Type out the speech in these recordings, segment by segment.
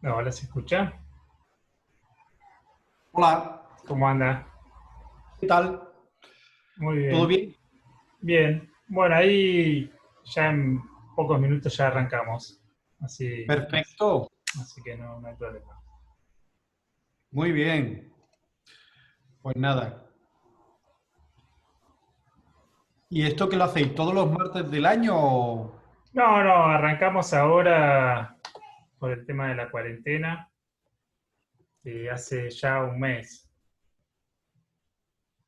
No, hola, ¿se escucha? Hola, ¿Cómo anda? ¿qué tal? Muy ¿Todo bien. bien? Bien. Bueno, ahí ya en pocos minutos ya arrancamos. Así, Perfecto, así que no hay problema. muy bien. Pues nada. ¿Y esto qué lo hacéis todos los martes del año? No, no, arrancamos ahora por el tema de la cuarentena, hace ya un mes.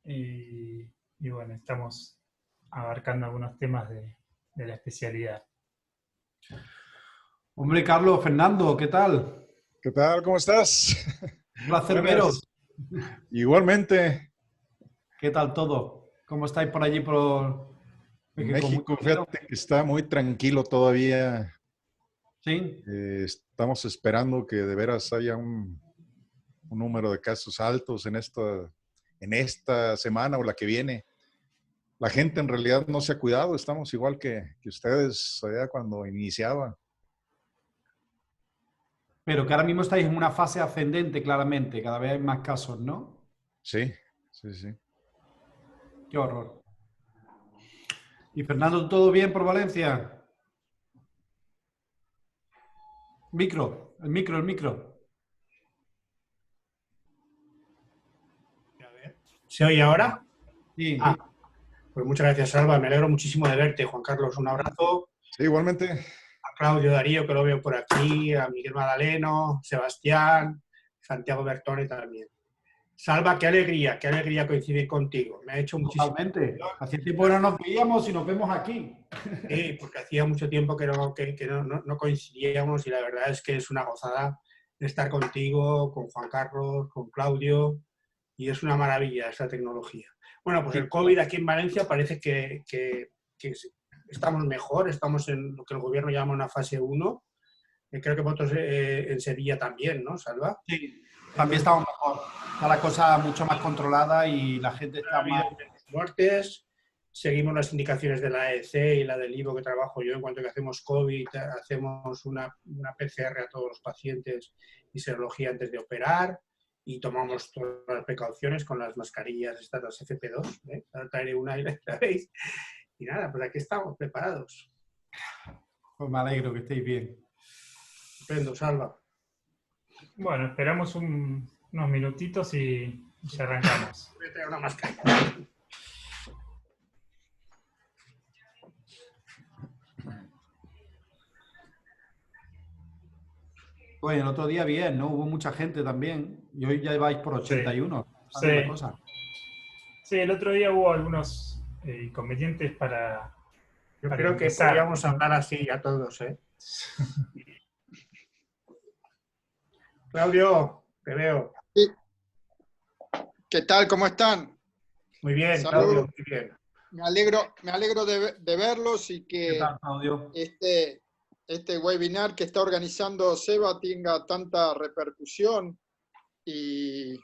Y, y bueno, estamos abarcando algunos temas de la especialidad. Hombre, Carlos, Fernando, ¿qué tal? ¿Qué tal? ¿Cómo estás? Un placer veros. Buenas. Igualmente, ¿Qué tal todo? ¿Cómo estáis por allí por que con mucho México, lío? fíjate que está muy tranquilo todavía. Sí, Estamos esperando que de veras haya un número de casos altos en esta semana o la que viene. La gente en realidad no se ha cuidado, estamos igual que ustedes allá cuando iniciaba. pero que ahora mismo estáis en una fase ascendente, claramente. Cada vez hay más casos, ¿no? Sí, sí, sí. Qué horror. ¿Y Fernando, todo bien por Valencia? El micro. A ver, ¿se oye ahora? Sí. Ah, pues muchas gracias, Salva. Me alegro muchísimo de verte, Juan Carlos. Un abrazo Sí, igualmente. a Claudio Darío, que lo veo por aquí, a Miguel Madaleno, Sebastián, Santiago Bertone también. Salva, qué alegría coincidir contigo. Me ha hecho muchísimo. Totalmente. Hacía tiempo que no nos veíamos y nos vemos aquí. Sí, porque hacía mucho tiempo que no coincidíamos y la verdad es que es una gozada estar contigo, con Juan Carlos, con Claudio, y es una maravilla esta tecnología. Bueno, pues Sí, el COVID aquí en Valencia parece que estamos mejor, estamos en lo que el gobierno llama una fase 1. Creo que vosotros en Sevilla también, ¿no, Salva? sí. También Entonces, estamos mejor. Está la cosa mucho más controlada y la gente ha está más... habido menos muertes, seguimos las indicaciones de la AEC y la del IVO que trabajo yo. En cuanto que hacemos COVID, hacemos una PCR a todos los pacientes y serología antes de operar y tomamos todas las precauciones con las mascarillas, estas, las FP2, ¿eh? Ahora traeré una y la veis. Y nada, pues aquí estamos preparados. Pues me alegro que estéis bien. Estupendo, Salva. Bueno, esperamos unos minutitos y ya arrancamos. Voy a traer una mascarilla. Pues el otro día bien, ¿no? Hubo mucha gente también. Y hoy ya vais por Sí, 81. sí. ¿Sabes la cosa? Sí, el otro día hubo algunos inconvenientes Yo para creo que ingresar. podríamos hablar así a todos, ¿eh? Claudio, te veo. Sí, ¿qué tal? ¿Cómo están? Muy bien, Claudio, Salud. muy bien. Me alegro de verlos y ¿Qué que tal, Claudio? este webinar que está organizando Seba tenga tanta repercusión y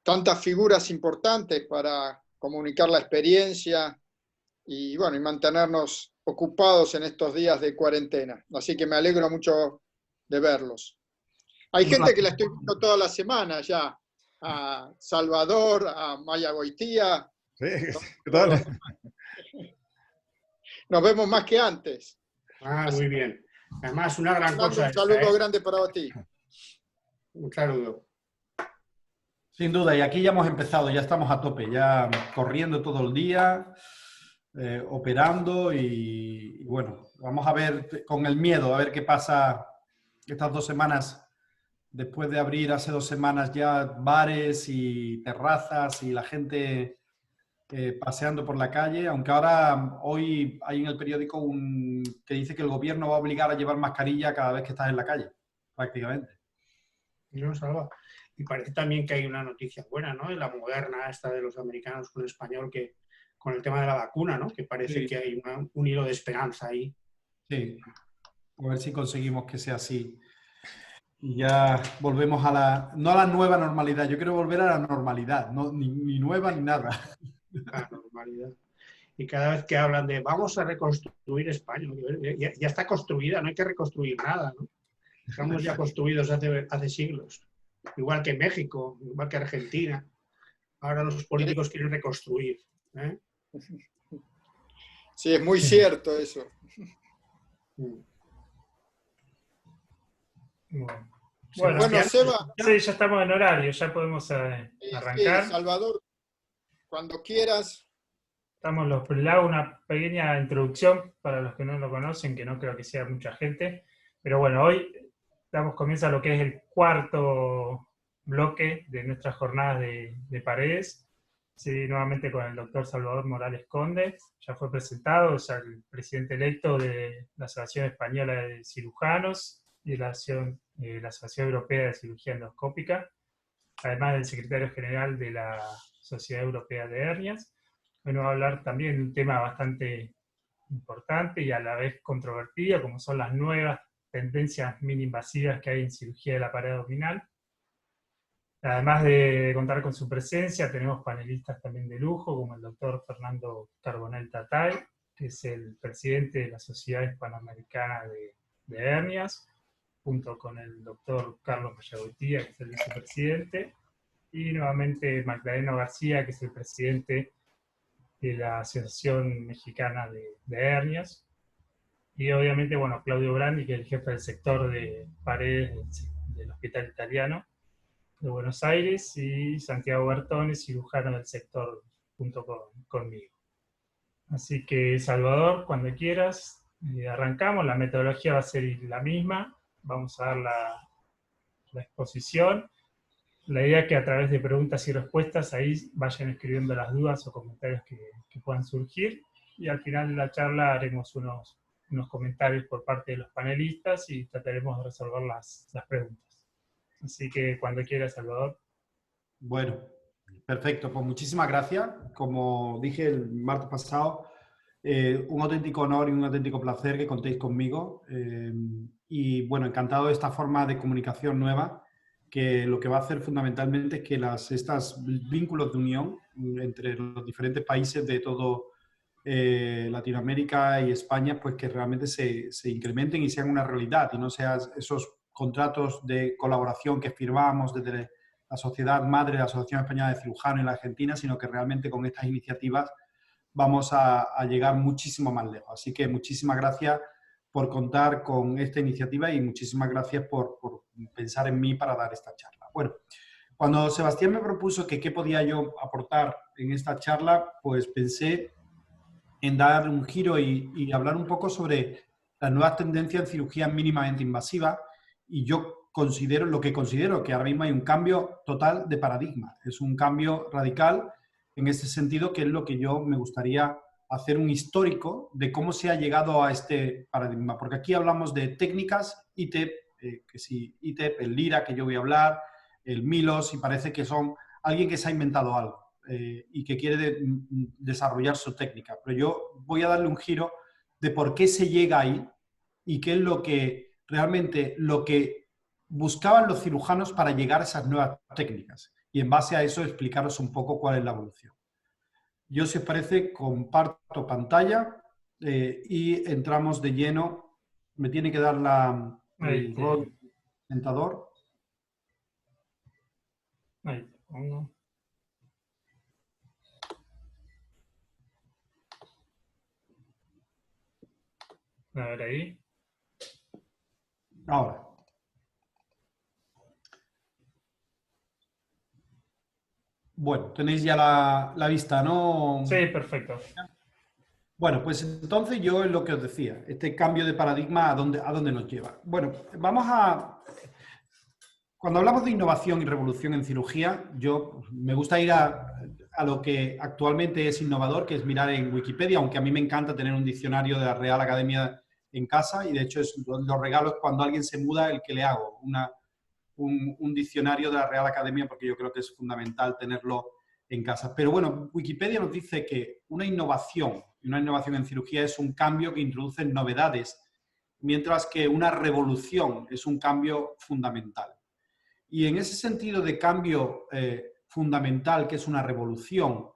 tantas figuras importantes para comunicar la experiencia y, bueno, y mantenernos ocupados en estos días de cuarentena. Así que me alegro mucho de verlos. Hay Un gente placer. que la estoy viendo toda la semana ya, a Salvador, a Maya Goitía. Sí, ¿qué tal? Nos vemos más que antes. Ah, Así muy bien. Además, una que, gran Fernando, cosa un esta, saludo ¿eh? grande para ti. Un saludo. Sin duda, y aquí ya hemos empezado, ya estamos a tope, ya corriendo todo el día, operando y bueno, vamos a ver con el miedo, a ver qué pasa estas 2 semanas. Después de abrir hace 2 semanas ya bares y terrazas y la gente paseando por la calle, aunque ahora hoy hay en el periódico que dice que el gobierno va a obligar a llevar mascarilla cada vez que estás en la calle, prácticamente. No, Salva. Y parece también que hay una noticia buena, ¿no? De la Moderna, esta de los americanos con el español, que con el tema de la vacuna, ¿no? Que parece Sí, que hay un hilo de esperanza ahí. sí, a ver si conseguimos que sea así. Y ya volvemos a no a la nueva normalidad, yo quiero volver a la normalidad, no, ni nueva ni nada. La normalidad. Y cada vez que hablan de vamos a reconstruir España, ya está construida, no hay que reconstruir nada, ¿no? Estamos ya construidos hace siglos. Igual que México, igual que Argentina. Ahora los políticos quieren reconstruir. ¿Eh? Sí, es muy cierto eso. Bueno, Seba. Sí, ya estamos en horario, ya podemos arrancar. Sí, Salvador, cuando quieras. Le hago una pequeña introducción para los que no lo conocen, que no creo que sea mucha gente. Pero bueno, hoy damos comienzo a lo que es el cuarto bloque de nuestras jornadas de Paredes. Sí, nuevamente con el doctor Salvador Morales Conde. Ya fue presentado, es el presidente electo de la Asociación Española de Cirujanos y de la Asociación Europea de Cirugía Endoscópica, además del secretario general de la Sociedad Europea de Hernias. Hoy nos va a hablar también de un tema bastante importante y a la vez controvertido, como son las nuevas tendencias mini-invasivas que hay en cirugía de la pared abdominal. Además de contar con su presencia, tenemos panelistas también de lujo, como el doctor Fernando Carbonell Tatay, que es el presidente de la Sociedad Hispanoamericana de Hernias, junto con el doctor Carlos Mayagoitía, que es el vicepresidente, y nuevamente Magdaleno García, que es el presidente de la Asociación Mexicana de Hernias, y obviamente, bueno, Claudio Brandi, que es el jefe del sector de paredes del Hospital Italiano de Buenos Aires, y Santiago Bertone, cirujano del sector, junto conmigo. Así que, Salvador, cuando quieras, arrancamos. La metodología va a ser la misma. Vamos a dar la exposición. La idea es que a través de preguntas y respuestas ahí vayan escribiendo las dudas o comentarios que puedan surgir, y al final de la charla haremos unos comentarios por parte de los panelistas y trataremos de resolver las preguntas. Así que cuando quieras, Salvador. Bueno, perfecto. Pues muchísimas gracias. Como dije el martes pasado, un auténtico honor y un auténtico placer que contéis conmigo. Y bueno, encantado de esta forma de comunicación nueva, que lo que va a hacer fundamentalmente es que estos vínculos de unión entre los diferentes países de todo Latinoamérica y España, pues que realmente se incrementen y sean una realidad y no sean esos contratos de colaboración que firmamos desde la sociedad madre de la Asociación Española de Cirujanos en la Argentina, sino que realmente con estas iniciativas vamos a llegar muchísimo más lejos. Así que muchísimas gracias por contar con esta iniciativa y muchísimas gracias por pensar en mí para dar esta charla. Bueno, cuando Sebastián me propuso que qué podía yo aportar en esta charla, pues pensé en dar un giro y hablar un poco sobre las nuevas tendencias en cirugía mínimamente invasiva. Y yo considero que ahora mismo hay un cambio total de paradigma. Es un cambio radical en ese sentido, que es lo que yo me gustaría hacer un histórico de cómo se ha llegado a este paradigma. Porque aquí hablamos de técnicas, ITEP, que sí, ITEP, el LIRA, que yo voy a hablar, el MILOS, y parece que son alguien que se ha inventado algo y que quiere desarrollar su técnica. Pero yo voy a darle un giro de por qué se llega ahí y qué es lo que realmente lo que buscaban los cirujanos para llegar a esas nuevas técnicas. Y en base a eso explicaros un poco cuál es la evolución. Yo, si os parece, comparto pantalla y entramos de lleno. Me tiene que dar el rol presentador. Ahí te pongo. A ver ahí. Ahora. Bueno, tenéis ya la vista, ¿no? Sí, perfecto. Bueno, pues entonces yo es lo que os decía, este cambio de paradigma, ¿a dónde nos lleva? Bueno, cuando hablamos de innovación y revolución en cirugía, yo me gusta ir a lo que actualmente es innovador, que es mirar en Wikipedia, aunque a mí me encanta tener un diccionario de la Real Academia en casa, y de hecho los regalos cuando alguien se muda, el que le hago, un diccionario de la Real Academia, porque yo creo que es fundamental tenerlo en casa. Pero bueno, Wikipedia nos dice que una innovación en cirugía es un cambio que introduce novedades, mientras que una revolución es un cambio fundamental. Y en ese sentido de cambio fundamental, que es una revolución,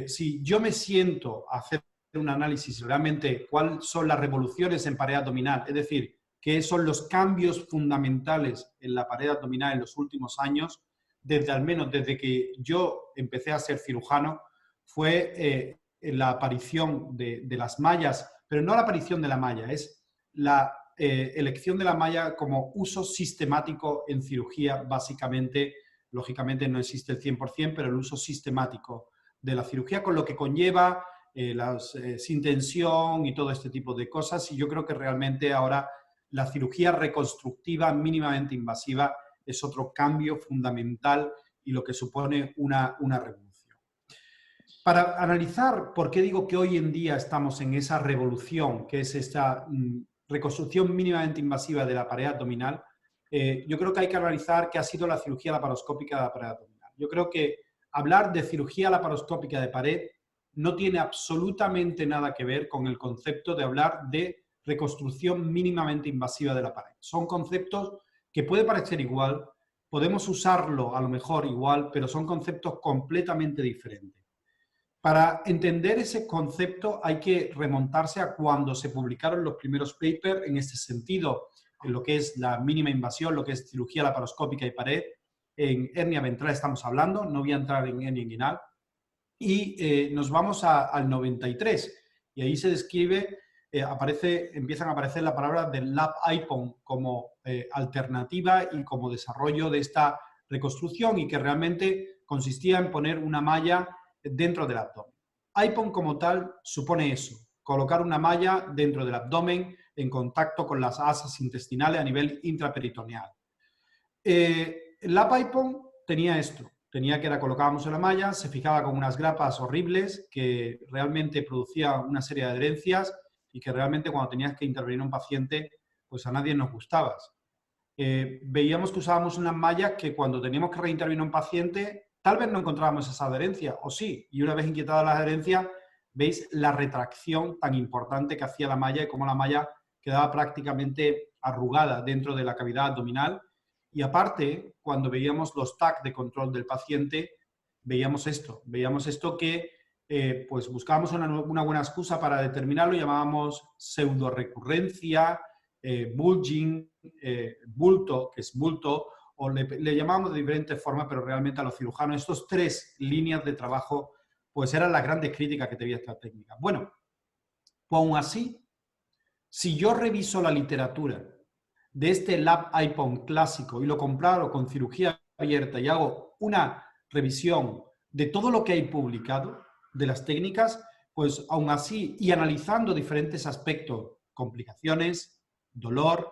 si yo me siento a hacer un análisis realmente cuáles son las revoluciones en pared abdominal, es decir, que son los cambios fundamentales en la pared abdominal en los últimos años, al menos desde que yo empecé a ser cirujano, fue la aparición de las mallas, pero no la aparición de la malla, es la elección de la malla como uso sistemático en cirugía, básicamente. Lógicamente no existe el 100%, pero el uso sistemático de la cirugía, con lo que conlleva sin tensión y todo este tipo de cosas. Y yo creo que realmente ahora la cirugía reconstructiva mínimamente invasiva es otro cambio fundamental y lo que supone una revolución. Para analizar por qué digo que hoy en día estamos en esa revolución, que es esta reconstrucción mínimamente invasiva de la pared abdominal, yo creo que hay que analizar qué ha sido la cirugía laparoscópica de la pared abdominal. Yo creo que hablar de cirugía laparoscópica de pared no tiene absolutamente nada que ver con el concepto de hablar de reconstrucción mínimamente invasiva de la pared. Son conceptos que puede parecer igual, podemos usarlo a lo mejor igual, pero son conceptos completamente diferentes. Para entender ese concepto hay que remontarse a cuando se publicaron los primeros papers en este sentido, en lo que es la mínima invasión, lo que es cirugía laparoscópica de pared. En hernia ventral estamos hablando, no voy a entrar en hernia inguinal. Y nos vamos al 93, y ahí se describe, empiezan a aparecer la palabra del LAP-IPON como alternativa y como desarrollo de esta reconstrucción, y que realmente consistía en poner una malla dentro del abdomen. IPON como tal supone eso, colocar una malla dentro del abdomen en contacto con las asas intestinales a nivel intraperitoneal. El LAP-IPON tenía esto. Tenía que colocábamos en la malla, se fijaba con unas grapas horribles que realmente producían una serie de adherencias y que realmente cuando tenías que intervenir a un paciente, pues a nadie nos gustaba. Veíamos que usábamos unas mallas que cuando teníamos que reintervenir a un paciente, tal vez no encontrábamos esa adherencia, o sí, y una vez inquietada la adherencia, veis la retracción tan importante que hacía la malla y cómo la malla quedaba prácticamente arrugada dentro de la cavidad abdominal. Y aparte, cuando veíamos los TAC de control del paciente, veíamos esto que pues buscábamos una buena excusa para determinarlo, llamábamos pseudo-recurrencia, bulging, bulto, que es bulto, o le llamábamos de diferentes formas, pero realmente a los cirujanos estos tres líneas de trabajo pues eran las grandes críticas que tenía esta técnica. Bueno, pues aún así, si yo reviso la literatura de este LAP-IPON clásico y lo comparo con cirugía abierta y hago una revisión de todo lo que hay publicado de las técnicas, pues aún así, y analizando diferentes aspectos, complicaciones, dolor,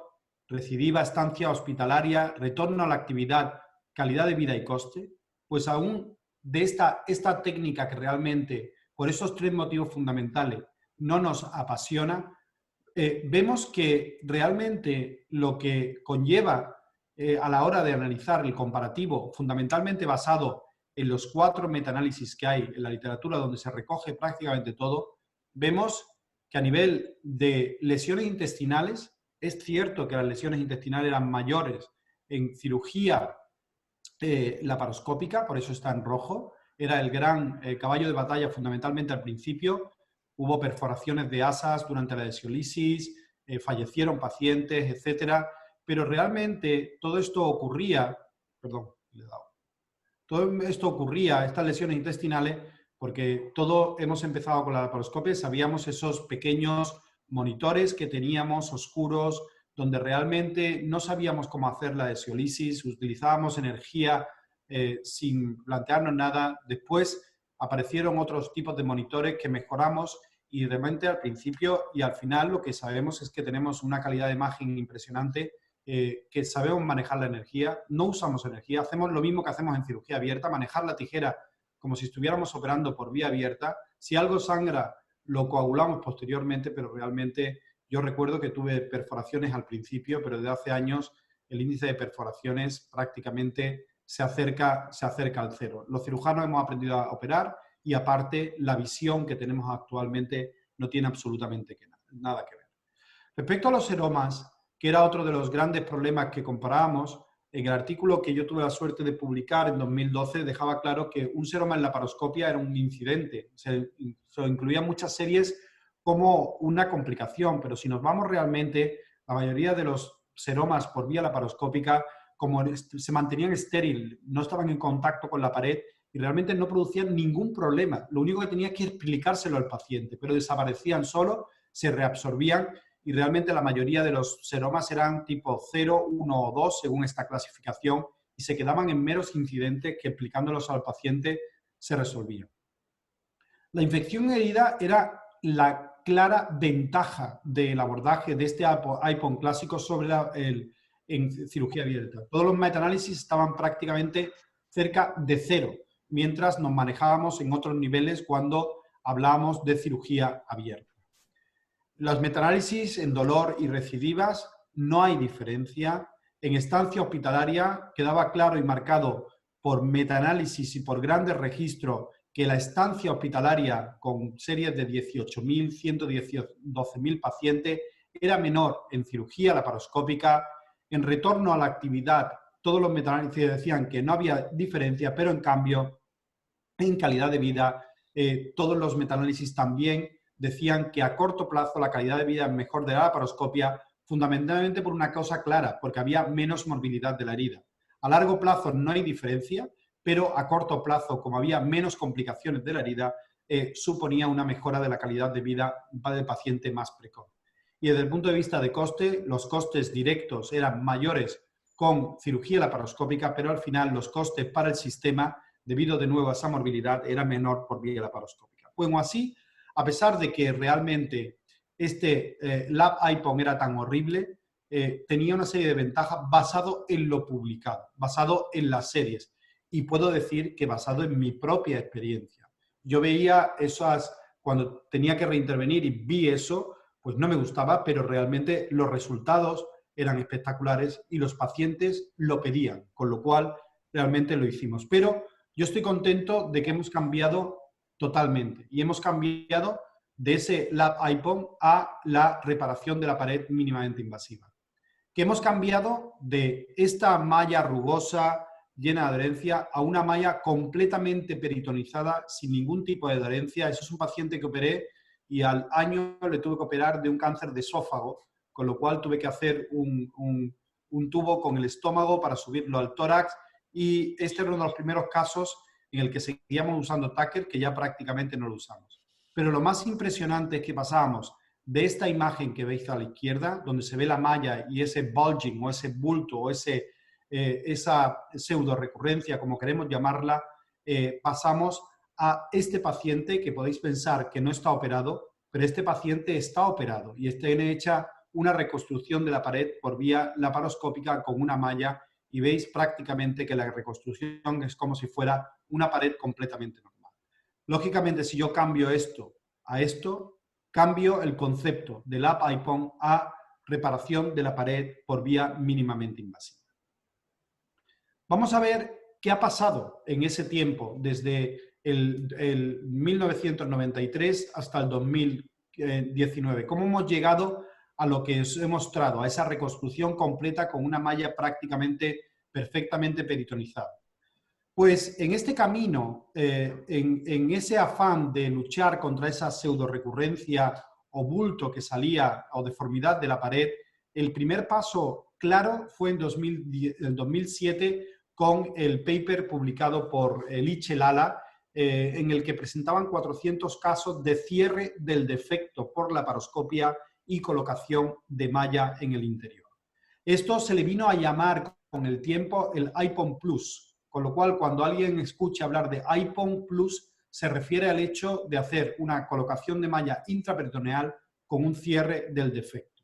recidiva, estancia hospitalaria, retorno a la actividad, calidad de vida y coste, pues aún de esta técnica que realmente, por esos tres motivos fundamentales, no nos apasiona, vemos que realmente lo que conlleva a la hora de analizar el comparativo, fundamentalmente basado en los 4 metaanálisis que hay en la literatura donde se recoge prácticamente todo, vemos que a nivel de lesiones intestinales, es cierto que las lesiones intestinales eran mayores en cirugía laparoscópica, por eso está en rojo, era el gran caballo de batalla fundamentalmente al principio. Hubo perforaciones de asas durante la lesiolisis, fallecieron pacientes, etcétera. Pero realmente todo esto ocurría, estas lesiones intestinales, porque hemos empezado con la laparoscopia, sabíamos esos pequeños monitores que teníamos oscuros, donde realmente no sabíamos cómo hacer la lesiolisis, utilizábamos energía sin plantearnos nada. Después aparecieron otros tipos de monitores que mejoramos y realmente al principio y al final lo que sabemos es que tenemos una calidad de imagen impresionante, que sabemos manejar la energía, no usamos energía, hacemos lo mismo que hacemos en cirugía abierta, manejar la tijera como si estuviéramos operando por vía abierta. Si algo sangra, lo coagulamos posteriormente, pero realmente yo recuerdo que tuve perforaciones al principio, pero desde hace años el índice de perforaciones prácticamente se acerca al cero. Los cirujanos hemos aprendido a operar y aparte la visión que tenemos actualmente no tiene absolutamente nada que ver. Respecto a los seromas, que era otro de los grandes problemas que comparábamos, en el artículo que yo tuve la suerte de publicar en 2012 dejaba claro que un seroma en laparoscopia era un incidente. Se incluían muchas series como una complicación, pero si nos vamos realmente La mayoría de los seromas por vía laparoscópica, como se mantenían estéril, no estaban en contacto con la pared y realmente no producían ningún problema. Lo único que tenía que explicárselo al paciente, pero desaparecían solo, se reabsorbían y realmente la mayoría de los seromas eran tipo 0, 1 o 2 según esta clasificación y se quedaban en meros incidentes que explicándolos al paciente se resolvían. La infección herida era la clara ventaja del abordaje de este IPON clásico sobre en cirugía abierta. Todos los metaanálisis estaban prácticamente cerca de 0, mientras nos manejábamos en otros niveles cuando hablábamos de cirugía abierta. Los metaanálisis en dolor y recidivas no hay diferencia. En estancia hospitalaria quedaba claro y marcado por metaanálisis y por grandes registros que la estancia hospitalaria con series de 18.000, 112.000 pacientes era menor en cirugía laparoscópica. En retorno a la actividad, todos los metaanálisis decían que no había diferencia, pero en cambio, en calidad de vida, todos los metaanálisis también decían que a corto plazo la calidad de vida es mejor de la laparoscopia, fundamentalmente por una causa clara, porque había menos morbilidad de la herida. A largo plazo no hay diferencia, pero a corto plazo, como había menos complicaciones de la herida, suponía una mejora de la calidad de vida del paciente más precoz. Y desde el punto de vista de coste, los costes directos eran mayores con cirugía laparoscópica, pero al final los costes para el sistema, debido de nuevo a esa morbilidad, era menor por vía laparoscópica. Bueno, así, a pesar de que realmente este Lab IPON era tan horrible, tenía una serie de ventajas basado en lo publicado, basado en las series. Y puedo decir que basado en mi propia experiencia. Yo veía esas, cuando tenía que reintervenir y vi eso, pues no me gustaba, pero realmente los resultados eran espectaculares y los pacientes lo pedían, con lo cual realmente lo hicimos. Pero yo estoy contento de que hemos cambiado totalmente y hemos cambiado de ese Lab IPON a la reparación de la pared mínimamente invasiva. Que hemos cambiado de esta malla rugosa, llena de adherencia, a una malla completamente peritonizada, sin ningún tipo de adherencia. Eso es un paciente que operé y al año le tuve que operar de un cáncer de esófago, con lo cual tuve que hacer un tubo con el estómago para subirlo al tórax y este era uno de los primeros casos en el que seguíamos usando Tucker, que ya prácticamente no lo usamos. Pero lo más impresionante es que pasábamos de esta imagen que veis a la izquierda, donde se ve la malla y ese bulging o ese bulto o esa pseudo recurrencia, como queremos llamarla, pasamos a este paciente que podéis pensar que no está operado, pero este paciente está operado y tiene hecha una reconstrucción de la pared por vía laparoscópica con una malla y veis prácticamente que la reconstrucción es como si fuera una pared completamente normal. Lógicamente, si yo cambio esto a esto, cambio el concepto de Lab IPON a reparación de la pared por vía mínimamente invasiva. Vamos a ver qué ha pasado en ese tiempo, desde el 1993 hasta el 2019. Cómo hemos llegado a lo que os he mostrado, a esa reconstrucción completa con una malla prácticamente perfectamente peritonizada. Pues en este camino, en ese afán de luchar contra esa pseudo recurrencia o bulto que salía o deformidad de la pared, el primer paso claro fue en 2007 con el paper publicado por Liche Lala, en el que presentaban 400 casos de cierre del defecto por laparoscopia y colocación de malla en el interior. Esto se le vino a llamar con el tiempo el IPON Plus, con lo cual cuando alguien escucha hablar de IPON Plus se refiere al hecho de hacer una colocación de malla intraperitoneal con un cierre del defecto.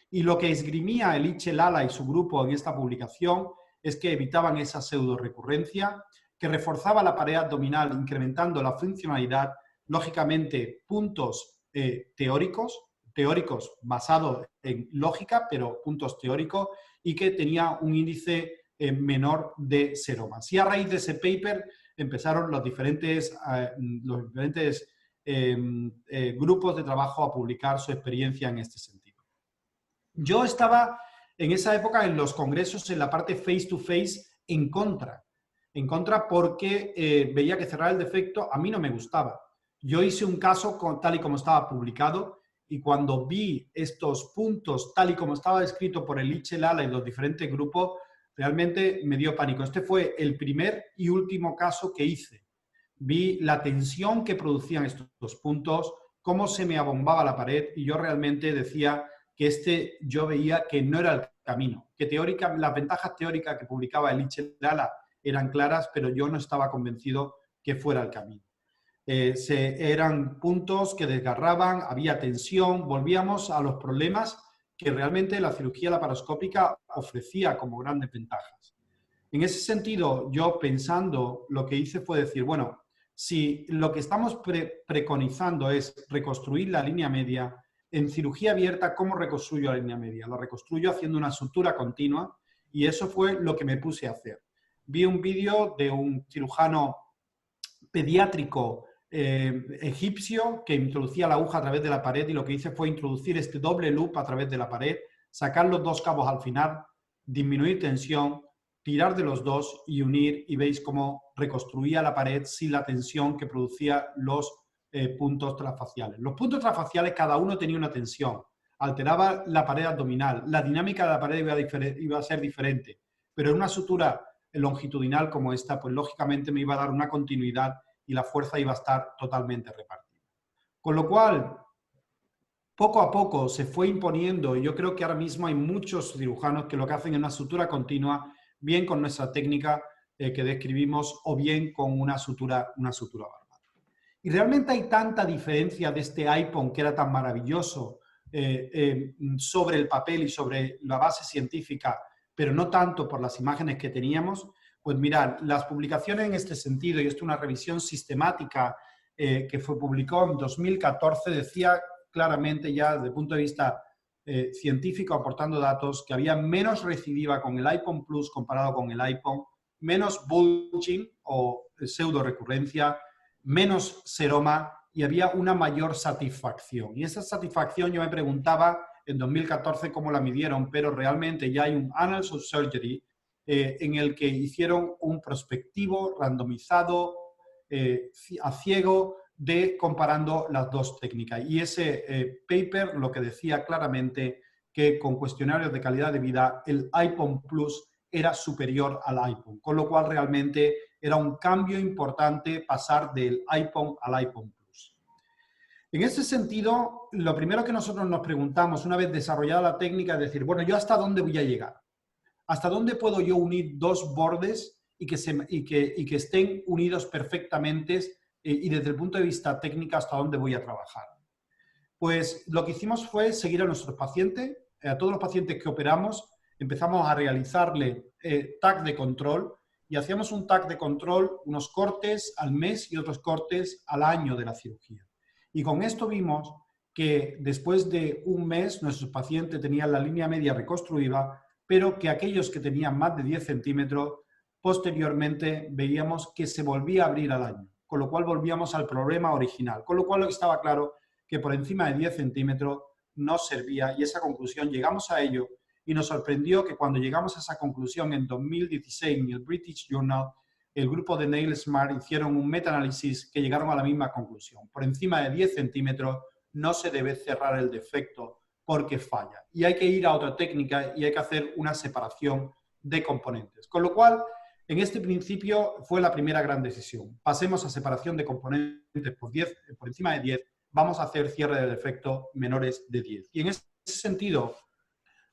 Y lo que esgrimía el Liche Lala y su grupo en esta publicación es que evitaban esa pseudo recurrencia, que reforzaba la pared abdominal incrementando la funcionalidad, lógicamente puntos teóricos basados en lógica, pero puntos teóricos, y que tenía un índice menor de seromas. Y a raíz de ese paper empezaron los diferentes grupos de trabajo a publicar su experiencia en este sentido. Yo estaba en esa época en los congresos, en la parte face-to-face, en contra porque veía que cerrar el defecto a mí no me gustaba. Yo hice un caso tal y como estaba publicado y cuando vi estos puntos tal y como estaba descrito por el Ichelala y los diferentes grupos, realmente me dio pánico. Este fue el primer y último caso que hice. Vi la tensión que producían estos puntos, cómo se me abombaba la pared, y yo realmente decía que yo veía que no era el camino, que las ventajas teóricas que publicaba el Ichelala eran claras, pero yo no estaba convencido que fuera el camino. Eran puntos que desgarraban, había tensión, volvíamos a los problemas que realmente la cirugía laparoscópica ofrecía como grandes ventajas. En ese sentido, yo pensando, lo que hice fue decir, bueno, si lo que estamos preconizando es reconstruir la línea media, en cirugía abierta, ¿cómo reconstruyo la línea media? La reconstruyo haciendo una sutura continua, y eso fue lo que me puse a hacer. Vi un vídeo de un cirujano pediátrico egipcio que introducía la aguja a través de la pared, y lo que hice fue introducir este doble loop a través de la pared, sacar los dos cabos al final, disminuir tensión, tirar de los dos y unir, y veis cómo reconstruía la pared sin la tensión que producía los puntos transfaciales. Los puntos transfaciales cada uno tenía una tensión, alteraba la pared abdominal, la dinámica de la pared iba a ser diferente, pero en una sutura longitudinal como esta, pues lógicamente me iba a dar una continuidad y la fuerza iba a estar totalmente repartida. Con lo cual, poco a poco se fue imponiendo, y yo creo que ahora mismo hay muchos cirujanos que lo que hacen es una sutura continua, bien con nuestra técnica que describimos, o bien con una sutura bárbara. Y realmente hay tanta diferencia de este iPhone, que era tan maravilloso, sobre el papel y sobre la base científica, pero no tanto por las imágenes que teníamos. Pues mirad, las publicaciones en este sentido, y esto es una revisión sistemática que publicó en 2014, decía claramente ya desde el punto de vista científico, aportando datos, que había menos recidiva con el iPhone Plus comparado con el iPhone, menos bulging o pseudo recurrencia, menos seroma, y había una mayor satisfacción. Y esa satisfacción yo me preguntaba en 2014 cómo la midieron, pero realmente ya hay un Annals of Surgery en el que hicieron un prospectivo randomizado a ciego comparando las dos técnicas. Y ese paper lo que decía claramente que con cuestionarios de calidad de vida el iPhone Plus era superior al iPhone, con lo cual realmente era un cambio importante pasar del iPhone al iPhone Plus. En ese sentido, lo primero que nosotros nos preguntamos una vez desarrollada la técnica es decir, bueno, ¿yo hasta dónde voy a llegar? ¿Hasta dónde puedo yo unir dos bordes y que estén unidos perfectamente y desde el punto de vista técnico hasta dónde voy a trabajar? Pues lo que hicimos fue seguir a nuestros pacientes, a todos los pacientes que operamos, empezamos a realizarle TAC de control, y hacíamos un TAC de control, unos cortes al mes y otros cortes al año de la cirugía. Y con esto vimos que después de un mes nuestros pacientes tenían la línea media reconstruida, pero que aquellos que tenían más de 10 centímetros, posteriormente veíamos que se volvía a abrir al año, con lo cual volvíamos al problema original, con lo cual estaba claro que por encima de 10 centímetros no servía, y esa conclusión llegamos a ello, y nos sorprendió que cuando llegamos a esa conclusión en 2016 en el British Journal, el grupo de Neil Smart hicieron un metaanálisis que llegaron a la misma conclusión. Por encima de 10 centímetros no se debe cerrar el defecto porque falla. Y hay que ir a otra técnica y hay que hacer una separación de componentes. Con lo cual, en este principio fue la primera gran decisión. Pasemos a separación de componentes por encima de 10, vamos a hacer cierre de defecto menores de 10. Y en ese sentido,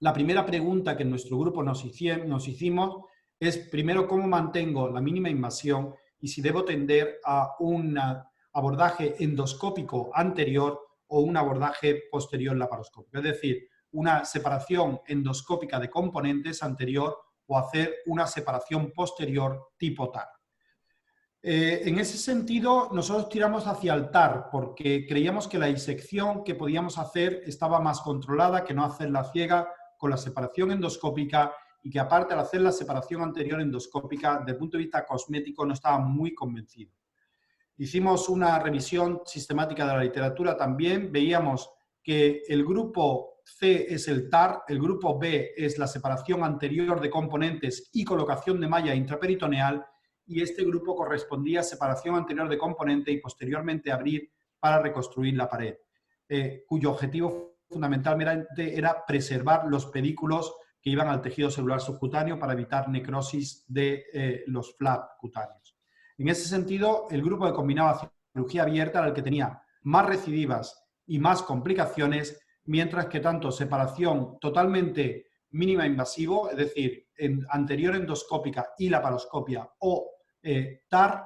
la primera pregunta que en nuestro grupo nos hicimos es, primero, ¿cómo mantengo la mínima invasión? Y si debo tender a un abordaje endoscópico anterior o un abordaje posterior laparoscópico. Es decir, una separación endoscópica de componentes anterior o hacer una separación posterior tipo TAR. En ese sentido, nosotros tiramos hacia el TAR porque creíamos que la disección que podíamos hacer estaba más controlada que no hacerla ciega con la separación endoscópica, y que aparte al hacer la separación anterior endoscópica, desde el punto de vista cosmético no estaba muy convencido. Hicimos una revisión sistemática de la literatura también, veíamos que el grupo C es el TAR, el grupo B es la separación anterior de componentes y colocación de malla intraperitoneal, y este grupo correspondía a separación anterior de componente y posteriormente abrir para reconstruir la pared. cuyo objetivo fundamentalmente era preservar los pedículos que iban al tejido celular subcutáneo para evitar necrosis de los flaps cutáneos. En ese sentido, el grupo que combinaba cirugía abierta era el que tenía más recidivas y más complicaciones, mientras que tanto separación totalmente mínima invasivo, es decir, anterior endoscópica y laparoscopia o TAR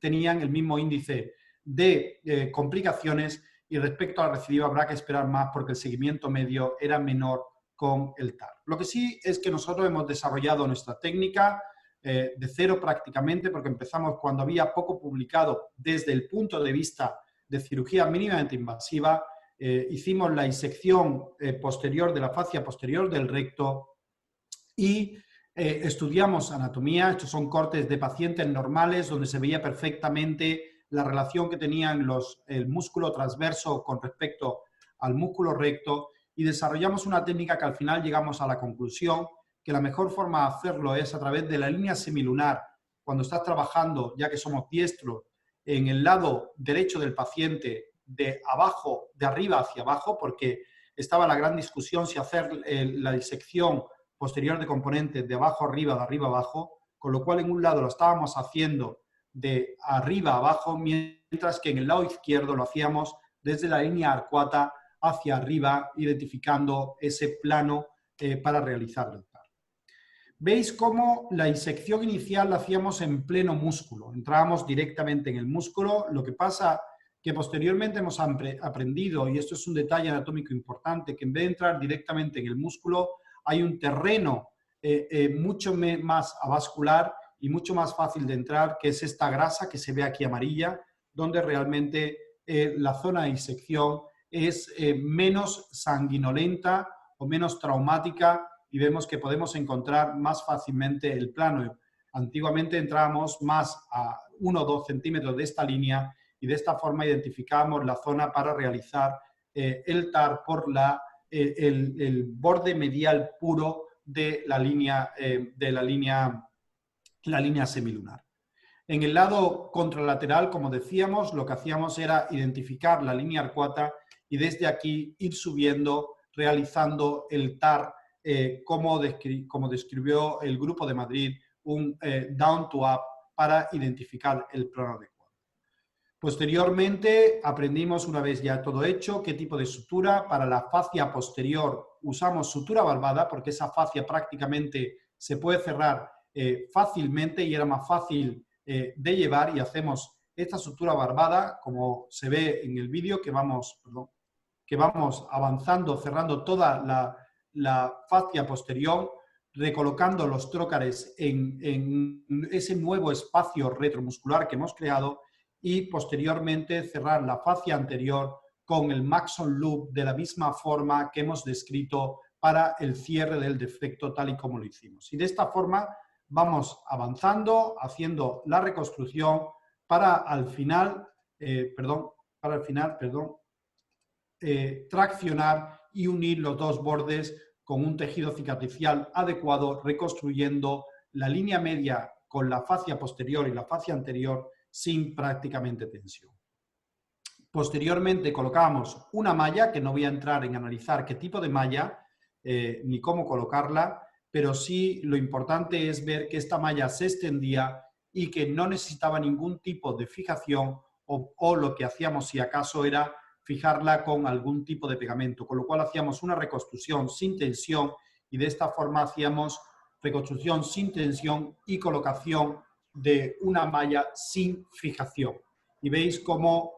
tenían el mismo índice de complicaciones, y respecto a la recidiva habrá que esperar más porque el seguimiento medio era menor con el TAR. Lo que sí es que nosotros hemos desarrollado nuestra técnica de cero prácticamente, porque empezamos cuando había poco publicado desde el punto de vista de cirugía mínimamente invasiva. Hicimos la disección posterior de la fascia posterior del recto y estudiamos anatomía. Estos son cortes de pacientes normales donde se veía perfectamente la relación que tenían el músculo transverso con respecto al músculo recto, y desarrollamos una técnica que al final llegamos a la conclusión que la mejor forma de hacerlo es a través de la línea semilunar. Cuando estás trabajando, ya que somos diestros, en el lado derecho del paciente, de arriba hacia abajo, porque estaba la gran discusión si hacer la disección posterior de componentes de abajo arriba, de arriba abajo, con lo cual en un lado lo estábamos haciendo de arriba a abajo, mientras que en el lado izquierdo lo hacíamos desde la línea arcuata hacia arriba, identificando ese plano para realizar el TAR. Veis cómo la disección inicial la hacíamos en pleno músculo, entrábamos directamente en el músculo. Lo que pasa que posteriormente hemos aprendido, y esto es un detalle anatómico importante, que en vez de entrar directamente en el músculo, hay un terreno mucho más avascular y mucho más fácil de entrar, que es esta grasa que se ve aquí amarilla, donde realmente la zona de disección es menos sanguinolenta o menos traumática, y vemos que podemos encontrar más fácilmente el plano. Antiguamente entrábamos más a 1 o 2 centímetros de esta línea, y de esta forma identificábamos la zona para realizar el TAR por el borde medial puro de la línea semilunar. En el lado contralateral, como decíamos, lo que hacíamos era identificar la línea arcuata y desde aquí ir subiendo, realizando el TAR, como describió el Grupo de Madrid, un down to up para identificar el plano adecuado. Posteriormente aprendimos, una vez ya todo hecho, qué tipo de sutura. Para la fascia posterior usamos sutura barbada, porque esa fascia prácticamente se puede cerrar fácilmente y era más fácil de llevar, y hacemos esta sutura barbada, como se ve en el vídeo, que vamos avanzando, cerrando toda la fascia posterior, recolocando los trócares en ese nuevo espacio retromuscular que hemos creado, y posteriormente cerrar la fascia anterior con el Maxon Loop de la misma forma que hemos descrito para el cierre del defecto, tal y como lo hicimos. Y de esta forma vamos avanzando, haciendo la reconstrucción para al final, traccionar y unir los dos bordes con un tejido cicatricial adecuado, reconstruyendo la línea media con la fascia posterior y la fascia anterior sin prácticamente tensión. Posteriormente colocamos una malla, que no voy a entrar en analizar qué tipo de malla ni cómo colocarla, pero sí lo importante es ver que esta malla se extendía y que no necesitaba ningún tipo de fijación, o lo que hacíamos si acaso era fijarla con algún tipo de pegamento, con lo cual hacíamos una reconstrucción sin tensión, y de esta forma hacíamos reconstrucción sin tensión y colocación de una malla sin fijación. Y veis cómo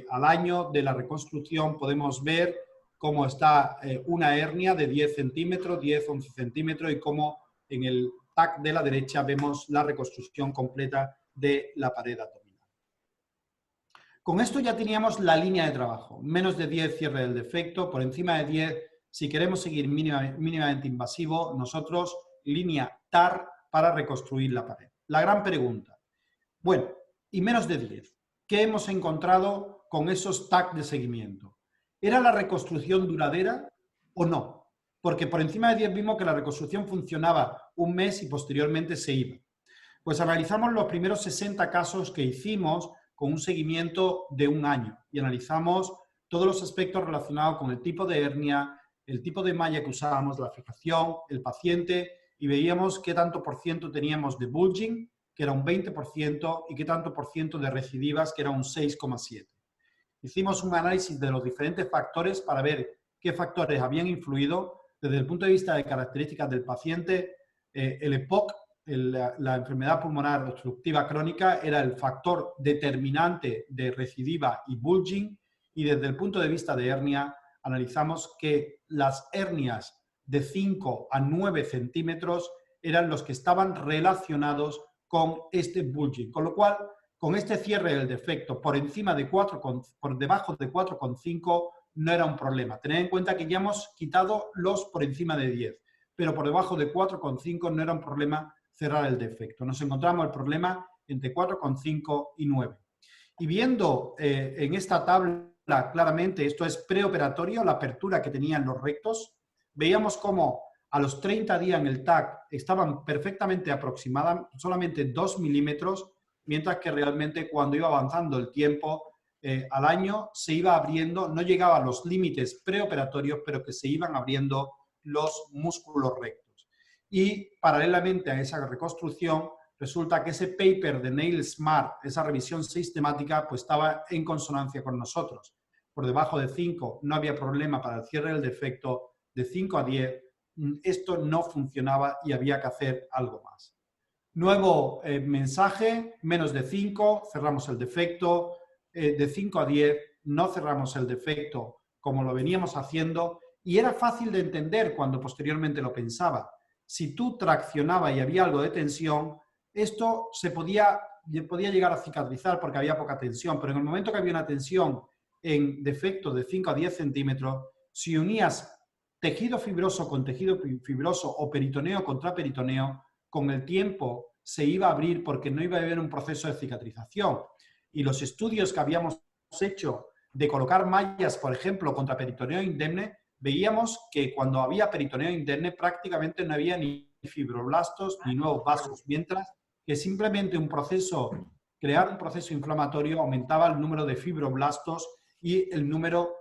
al año de la reconstrucción podemos ver cómo está una hernia de 10 centímetros, 10-11 centímetros, y cómo en el TAC de la derecha vemos la reconstrucción completa de la pared abdominal. Con esto ya teníamos la línea de trabajo. Menos de 10 cierre del defecto, por encima de 10, si queremos seguir mínimamente invasivo, nosotros línea TAR para reconstruir la pared. La gran pregunta, bueno, y menos de 10, ¿qué hemos encontrado con esos TAC de seguimiento? ¿Era la reconstrucción duradera o no? Porque por encima de 10 vimos que la reconstrucción funcionaba un mes y posteriormente se iba. Pues analizamos los primeros 60 casos que hicimos con un seguimiento de un año, y analizamos todos los aspectos relacionados con el tipo de hernia, el tipo de malla que usábamos, la fijación, el paciente, y veíamos qué tanto por ciento teníamos de bulging, que era un 20%, y qué tanto por ciento de recidivas, que era un 6,7%. Hicimos un análisis de los diferentes factores para ver qué factores habían influido desde el punto de vista de características del paciente. El EPOC, la enfermedad pulmonar obstructiva crónica, era el factor determinante de recidiva y bulging, y desde el punto de vista de hernia analizamos que las hernias de 5 a 9 centímetros eran los que estaban relacionados con este bulging, con lo cual con este cierre del defecto por encima de 4, por debajo de 4,5 no era un problema. Tened en cuenta que ya hemos quitado los por encima de 10, pero por debajo de 4,5 no era un problema cerrar el defecto. Nos encontramos el problema entre 4,5 y 9. Y viendo en esta tabla claramente, esto es preoperatorio, la apertura que tenían los rectos, veíamos cómo a los 30 días en el TAC estaban perfectamente aproximadas, solamente 2 milímetros, mientras que realmente cuando iba avanzando el tiempo, al año se iba abriendo, no llegaba a los límites preoperatorios, pero que se iban abriendo los músculos rectos. Y paralelamente a esa reconstrucción, resulta que ese paper de Neil Smart, esa revisión sistemática, pues estaba en consonancia con nosotros. Por debajo de 5 no había problema para el cierre del defecto, de 5 a 10 esto no funcionaba y había que hacer algo más. Nuevo mensaje, menos de 5, cerramos el defecto, de 5 a 10 no cerramos el defecto como lo veníamos haciendo, y era fácil de entender cuando posteriormente lo pensaba. Si tú traccionabas y había algo de tensión, esto podía llegar a cicatrizar porque había poca tensión, pero en el momento que había una tensión en defecto de 5 a 10 centímetros, si unías tejido fibroso con tejido fibroso o peritoneo contra peritoneo, con el tiempo se iba a abrir porque no iba a haber un proceso de cicatrización. Y los estudios que habíamos hecho de colocar mallas, por ejemplo, contra peritoneo indemne, veíamos que cuando había peritoneo indemne prácticamente no había ni fibroblastos ni nuevos vasos, mientras que simplemente crear un proceso inflamatorio aumentaba el número de fibroblastos y el número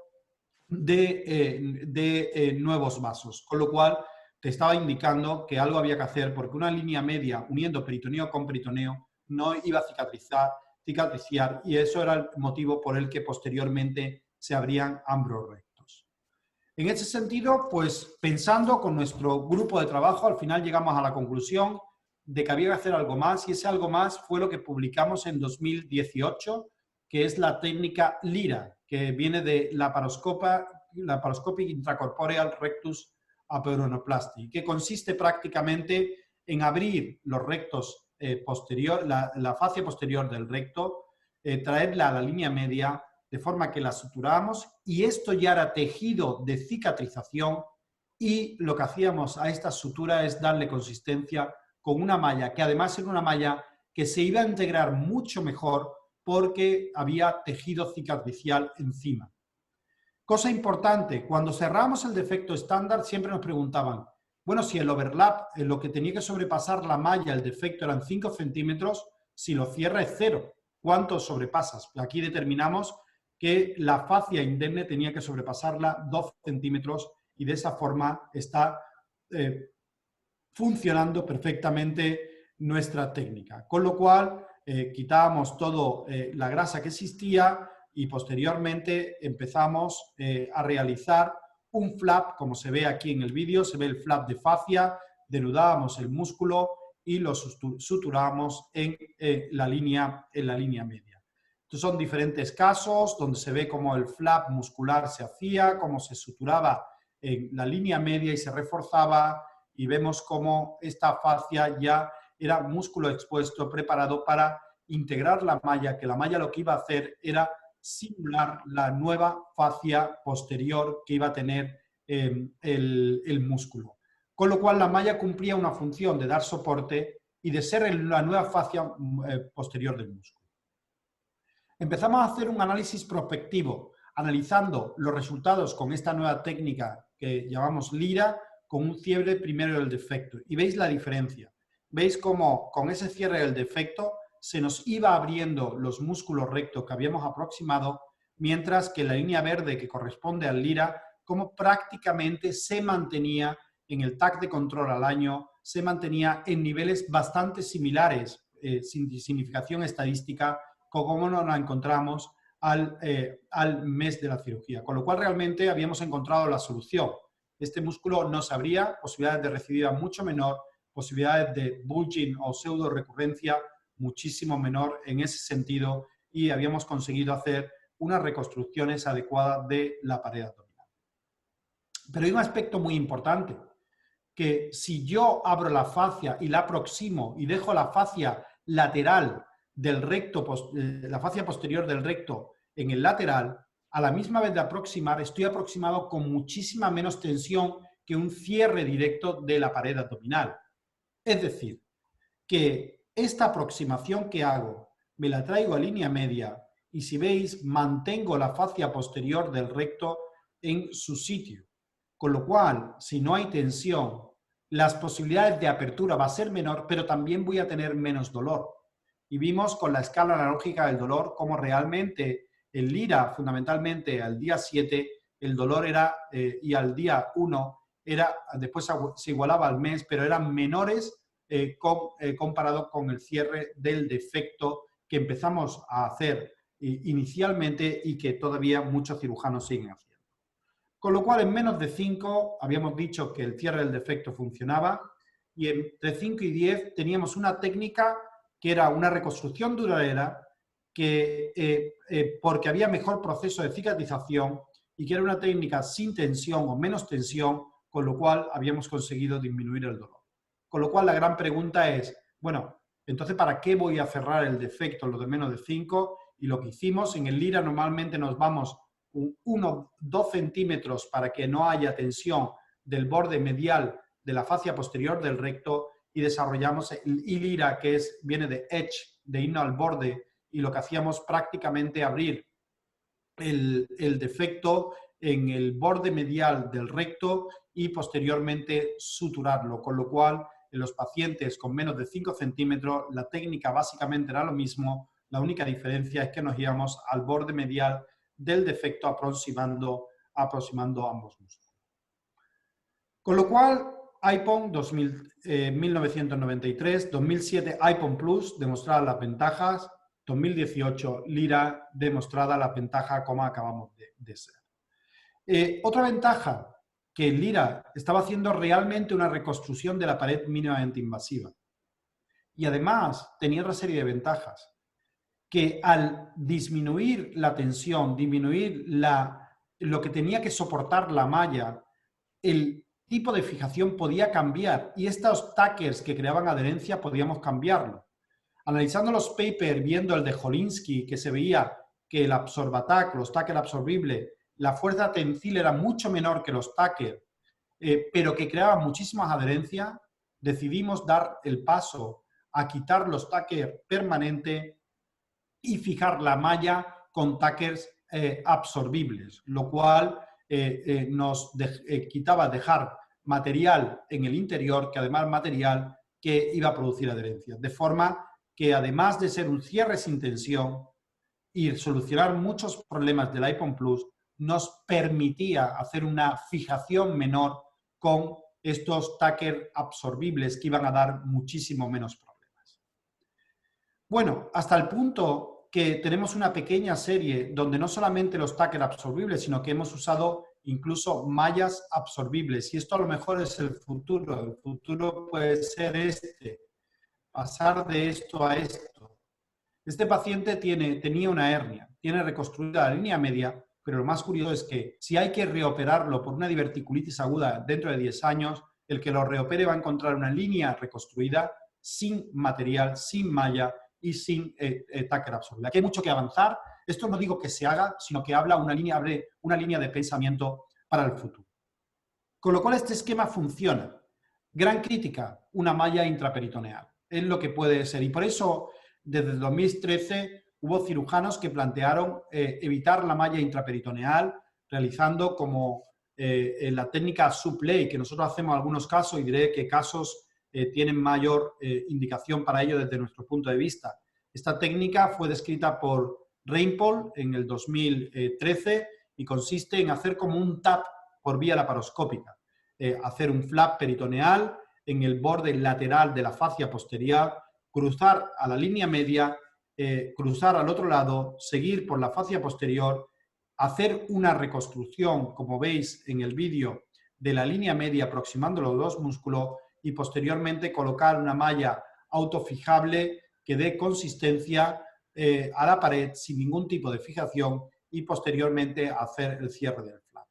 de nuevos vasos, con lo cual te estaba indicando que algo había que hacer porque una línea media uniendo peritoneo con peritoneo no iba a cicatriciar, y eso era el motivo por el que posteriormente se abrían ambos rectos. En ese sentido, pues pensando con nuestro grupo de trabajo, al final llegamos a la conclusión de que había que hacer algo más, y ese algo más fue lo que publicamos en 2018, que es la técnica LIRA, que viene de Laparoscopic Intracorporeal Rectus Aperonoplasty, que consiste prácticamente en abrir los rectos la fascia posterior del recto, traerla a la línea media de forma que la suturamos, y esto ya era tejido de cicatrización, y lo que hacíamos a esta sutura es darle consistencia con una malla, que además era una malla que se iba a integrar mucho mejor porque había tejido cicatricial encima. Cosa importante, cuando cerramos el defecto estándar siempre nos preguntaban, bueno, si el overlap, en lo que tenía que sobrepasar la malla, el defecto eran 5 centímetros, si lo cierra es 0, ¿cuánto sobrepasas? Aquí determinamos que la fascia indemne tenía que sobrepasarla 2 centímetros, y de esa forma está funcionando perfectamente nuestra técnica. Con lo cual, quitábamos toda la grasa que existía y posteriormente empezamos a realizar un flap, como se ve aquí en el vídeo, se ve el flap de fascia, denudábamos el músculo y lo suturábamos en la línea media. Estos son diferentes casos donde se ve cómo el flap muscular se hacía, cómo se suturaba en la línea media y se reforzaba, y vemos cómo esta fascia ya era músculo expuesto, preparado para integrar la malla, que la malla lo que iba a hacer era simular la nueva fascia posterior que iba a tener el músculo. Con lo cual la malla cumplía una función de dar soporte y de ser la nueva fascia posterior del músculo. Empezamos a hacer un análisis prospectivo, analizando los resultados con esta nueva técnica que llamamos LIRA, con un cierre primero del defecto. Y veis la diferencia. Veis cómo con ese cierre del defecto se nos iba abriendo los músculos rectos que habíamos aproximado, mientras que la línea verde que corresponde al LIRA, como prácticamente se mantenía en el TAC de control al año, se mantenía en niveles bastante similares, sin significación estadística, como nos la encontramos al mes de la cirugía. Con lo cual realmente habíamos encontrado la solución. Este músculo no se abría, posibilidades de recidiva mucho menor, posibilidades de bulging o pseudo recurrencia muchísimo menor en ese sentido, y habíamos conseguido hacer unas reconstrucciones adecuadas de la pared abdominal. Pero hay un aspecto muy importante, que si yo abro la fascia y la aproximo y dejo la fascia lateral del recto, la fascia posterior del recto en el lateral, a la misma vez de aproximar, estoy aproximado con muchísima menos tensión que un cierre directo de la pared abdominal. Es decir, que esta aproximación que hago me la traigo a línea media y, si veis, mantengo la fascia posterior del recto en su sitio. Con lo cual, si no hay tensión, las posibilidades de apertura va a ser menor, pero también voy a tener menos dolor. Y vimos con la escala analógica del dolor cómo realmente el LIRA, fundamentalmente al día 7, el dolor era, y al día 1, después se igualaba al mes, pero eran menores comparado con el cierre del defecto que empezamos a hacer inicialmente y que todavía muchos cirujanos siguen haciendo. Con lo cual, en menos de 5 habíamos dicho que el cierre del defecto funcionaba, y entre 5 y 10 teníamos una técnica que era una reconstrucción duradera, porque había mejor proceso de cicatrización y que era una técnica sin tensión o menos tensión, con lo cual habíamos conseguido disminuir el dolor. Con lo cual, la gran pregunta es, bueno, entonces, ¿para qué voy a cerrar el defecto en lo de menos de 5? Y lo que hicimos, en el LIRA normalmente nos vamos 1-2 centímetros para que no haya tensión del borde medial de la fascia posterior del recto, y desarrollamos el ILIRA, que viene de edge, de irnos al borde, y lo que hacíamos prácticamente abrir el defecto en el borde medial del recto y posteriormente suturarlo, con lo cual en los pacientes con menos de 5 centímetros la técnica básicamente era lo mismo, la única diferencia es que nos íbamos al borde medial del defecto aproximando ambos músculos. Con lo cual, IPON 1993, 2007 IPON Plus, demostradas las ventajas, 2018 LIRA, demostrada la ventaja como acabamos de ser. Otra ventaja, que el LIRA estaba haciendo realmente una reconstrucción de la pared mínimamente invasiva. Y además tenía otra serie de ventajas, que al disminuir la tensión, disminuir lo que tenía que soportar la malla, el tipo de fijación podía cambiar, y estos tackers que creaban adherencia podíamos cambiarlo. Analizando los papers, viendo el de Holinsky, que se veía que el Absorbatac, los tackers absorbibles, la fuerza tensil era mucho menor que los tackers, pero que creaban muchísimas adherencias, decidimos dar el paso a quitar los tackers permanentes y fijar la malla con tackers absorbibles, lo cual nos quitaba dejar material en el interior, que además material que iba a producir adherencias. De forma que, además de ser un cierre sin tensión y solucionar muchos problemas del IPON Plus, nos permitía hacer una fijación menor con estos tackers absorbibles que iban a dar muchísimo menos problemas. Bueno, hasta el punto que tenemos una pequeña serie donde no solamente los tackers absorbibles, sino que hemos usado incluso mallas absorbibles. Y esto a lo mejor es el futuro. El futuro puede ser pasar de esto a esto. Este paciente tenía una hernia, tiene reconstruida la línea media, pero lo más curioso es que si hay que reoperarlo por una diverticulitis aguda dentro de 10 años, el que lo reopere va a encontrar una línea reconstruida sin material, sin malla y sin tacker absorbible. Aquí hay mucho que avanzar. Esto no digo que se haga, sino que abre una línea de pensamiento para el futuro. Con lo cual, este esquema funciona. Gran crítica, una malla intraperitoneal. Es lo que puede ser. Y por eso, desde el 2013, hubo cirujanos que plantearon evitar la malla intraperitoneal, realizando como la técnica suplay, que nosotros hacemos en algunos casos, y diré que casos tienen mayor indicación para ello desde nuestro punto de vista. Esta técnica fue descrita por Reinpol en el 2013 y consiste en hacer como un TAP por vía laparoscópica. Hacer un flap peritoneal en el borde lateral de la fascia posterior, cruzar a la línea media, cruzar al otro lado, seguir por la fascia posterior, hacer una reconstrucción, como veis en el vídeo, de la línea media aproximando los dos músculos y posteriormente colocar una malla autofijable que dé consistencia a la pared sin ningún tipo de fijación y posteriormente hacer el cierre del flap.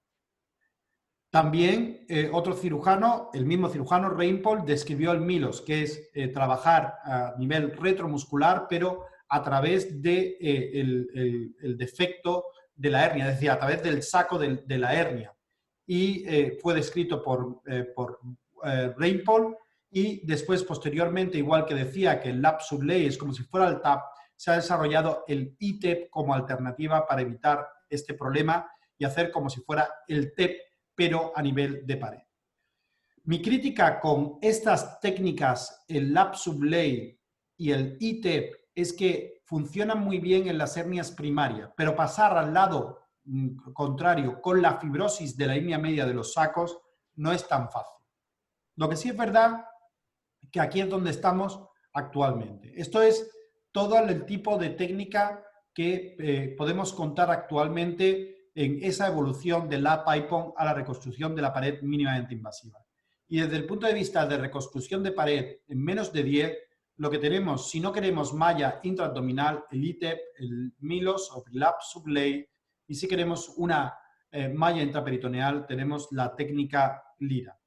También otro cirujano, el mismo cirujano Reinpol, describió el Milos, que es trabajar a nivel retromuscular, pero a través de, el defecto de la hernia, es decir, a través del saco de la hernia. Y fue descrito por Reinpol, y después, posteriormente, igual que decía que el lap subley es como si fuera el TAP, se ha desarrollado el ITEP como alternativa para evitar este problema y hacer como si fuera el TEP, pero a nivel de pared. Mi crítica con estas técnicas, el lap subley y el ITEP, es que funcionan muy bien en las hernias primarias, pero pasar al lado contrario con la fibrosis de la línea media de los sacos no es tan fácil. Lo que sí es verdad que aquí es donde estamos actualmente. Esto es todo el tipo de técnica que podemos contar actualmente en esa evolución del lap IPON a la reconstrucción de la pared mínimamente invasiva. Y desde el punto de vista de reconstrucción de pared en menos de 10, lo que tenemos, si no queremos malla intraabdominal, el ITEP, el Milos o el lap subley, y si queremos una malla intraperitoneal, tenemos la técnica Lira.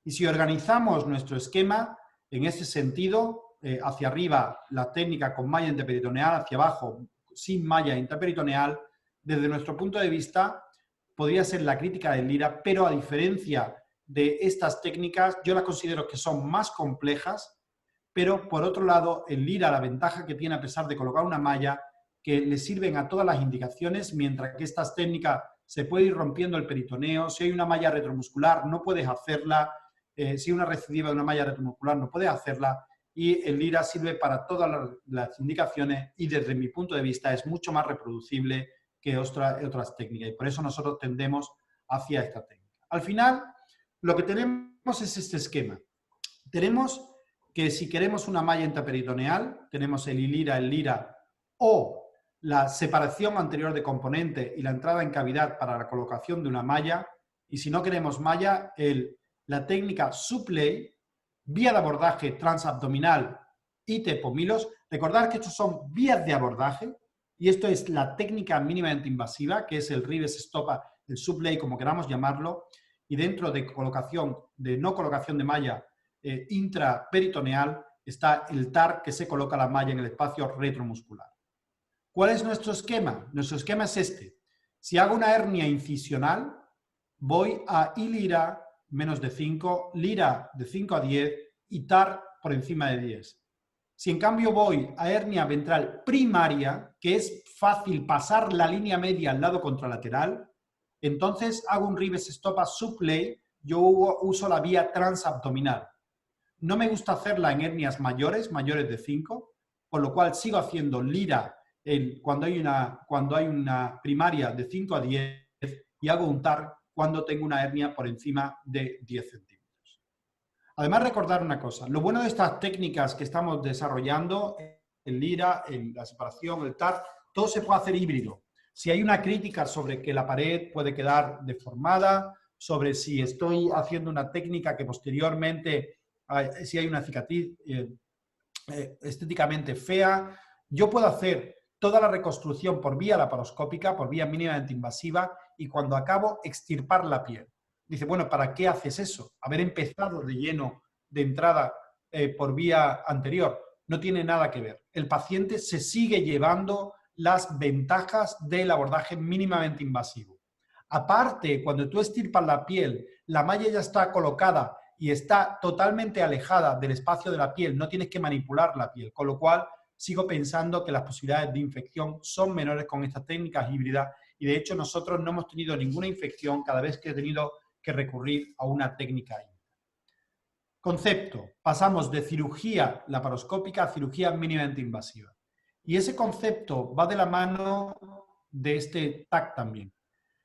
Y si organizamos nuestro esquema en ese sentido, hacia arriba la técnica con malla intraperitoneal, hacia abajo sin malla intraperitoneal, desde nuestro punto de vista podría ser la crítica del Lira, pero a diferencia de estas técnicas, yo las considero que son más complejas, pero por otro lado, el Lira, la ventaja que tiene a pesar de colocar una malla, que le sirven a todas las indicaciones, mientras que estas técnicas se puede ir rompiendo el peritoneo, si hay una malla retromuscular no puedes hacerla, si hay una recidiva de una malla retromuscular no puedes hacerla, y el Lira sirve para todas las indicaciones y desde mi punto de vista es mucho más reproducible que otras técnicas y por eso nosotros tendemos hacia esta técnica. Al final, lo que tenemos es este esquema. Tenemos que si queremos una malla intraperitoneal, tenemos el ILIRA, el LIRA o la separación anterior de componente y la entrada en cavidad para la colocación de una malla, y si no queremos malla, la técnica subley, vía de abordaje transabdominal y tepomilos. Recordad que estos son vías de abordaje y esto es la técnica mínimamente invasiva, que es el Rives Estopa, el subley, como queramos llamarlo, y dentro de no colocación de malla intraperitoneal está el TAR, que se coloca la malla en el espacio retromuscular. ¿Cuál es nuestro esquema? Nuestro esquema es este. Si hago una hernia incisional, voy a ILIRA menos de 5, LIRA de 5 a 10 y TAR por encima de 10. Si en cambio voy a hernia ventral primaria, que es fácil pasar la línea media al lado contralateral, entonces hago un Rives Estopa subley, yo uso la vía transabdominal. No me gusta hacerla en hernias mayores de 5, por lo cual sigo haciendo LIRA cuando hay una primaria de 5 a 10 y hago un TAR cuando tengo una hernia por encima de 10 centímetros. Además, recordar una cosa. Lo bueno de estas técnicas que estamos desarrollando, el LIRA, la separación, el TAR, todo se puede hacer híbrido. Si hay una crítica sobre que la pared puede quedar deformada, sobre si estoy haciendo una técnica que posteriormente, si hay una cicatriz estéticamente fea, yo puedo hacer toda la reconstrucción por vía laparoscópica, por vía mínimamente invasiva, y cuando acabo, extirpar la piel. Dice, bueno, ¿para qué haces eso? Haber empezado de lleno de entrada por vía anterior no tiene nada que ver. El paciente se sigue llevando las ventajas del abordaje mínimamente invasivo. Aparte, cuando tú extirpas la piel, la malla ya está colocada y está totalmente alejada del espacio de la piel, no tienes que manipular la piel, con lo cual sigo pensando que las posibilidades de infección son menores con estas técnicas híbridas y de hecho nosotros no hemos tenido ninguna infección cada vez que he tenido que recurrir a una técnica híbrida. Concepto, pasamos de cirugía laparoscópica a cirugía mínimamente invasiva. Y ese concepto va de la mano de este TAC también.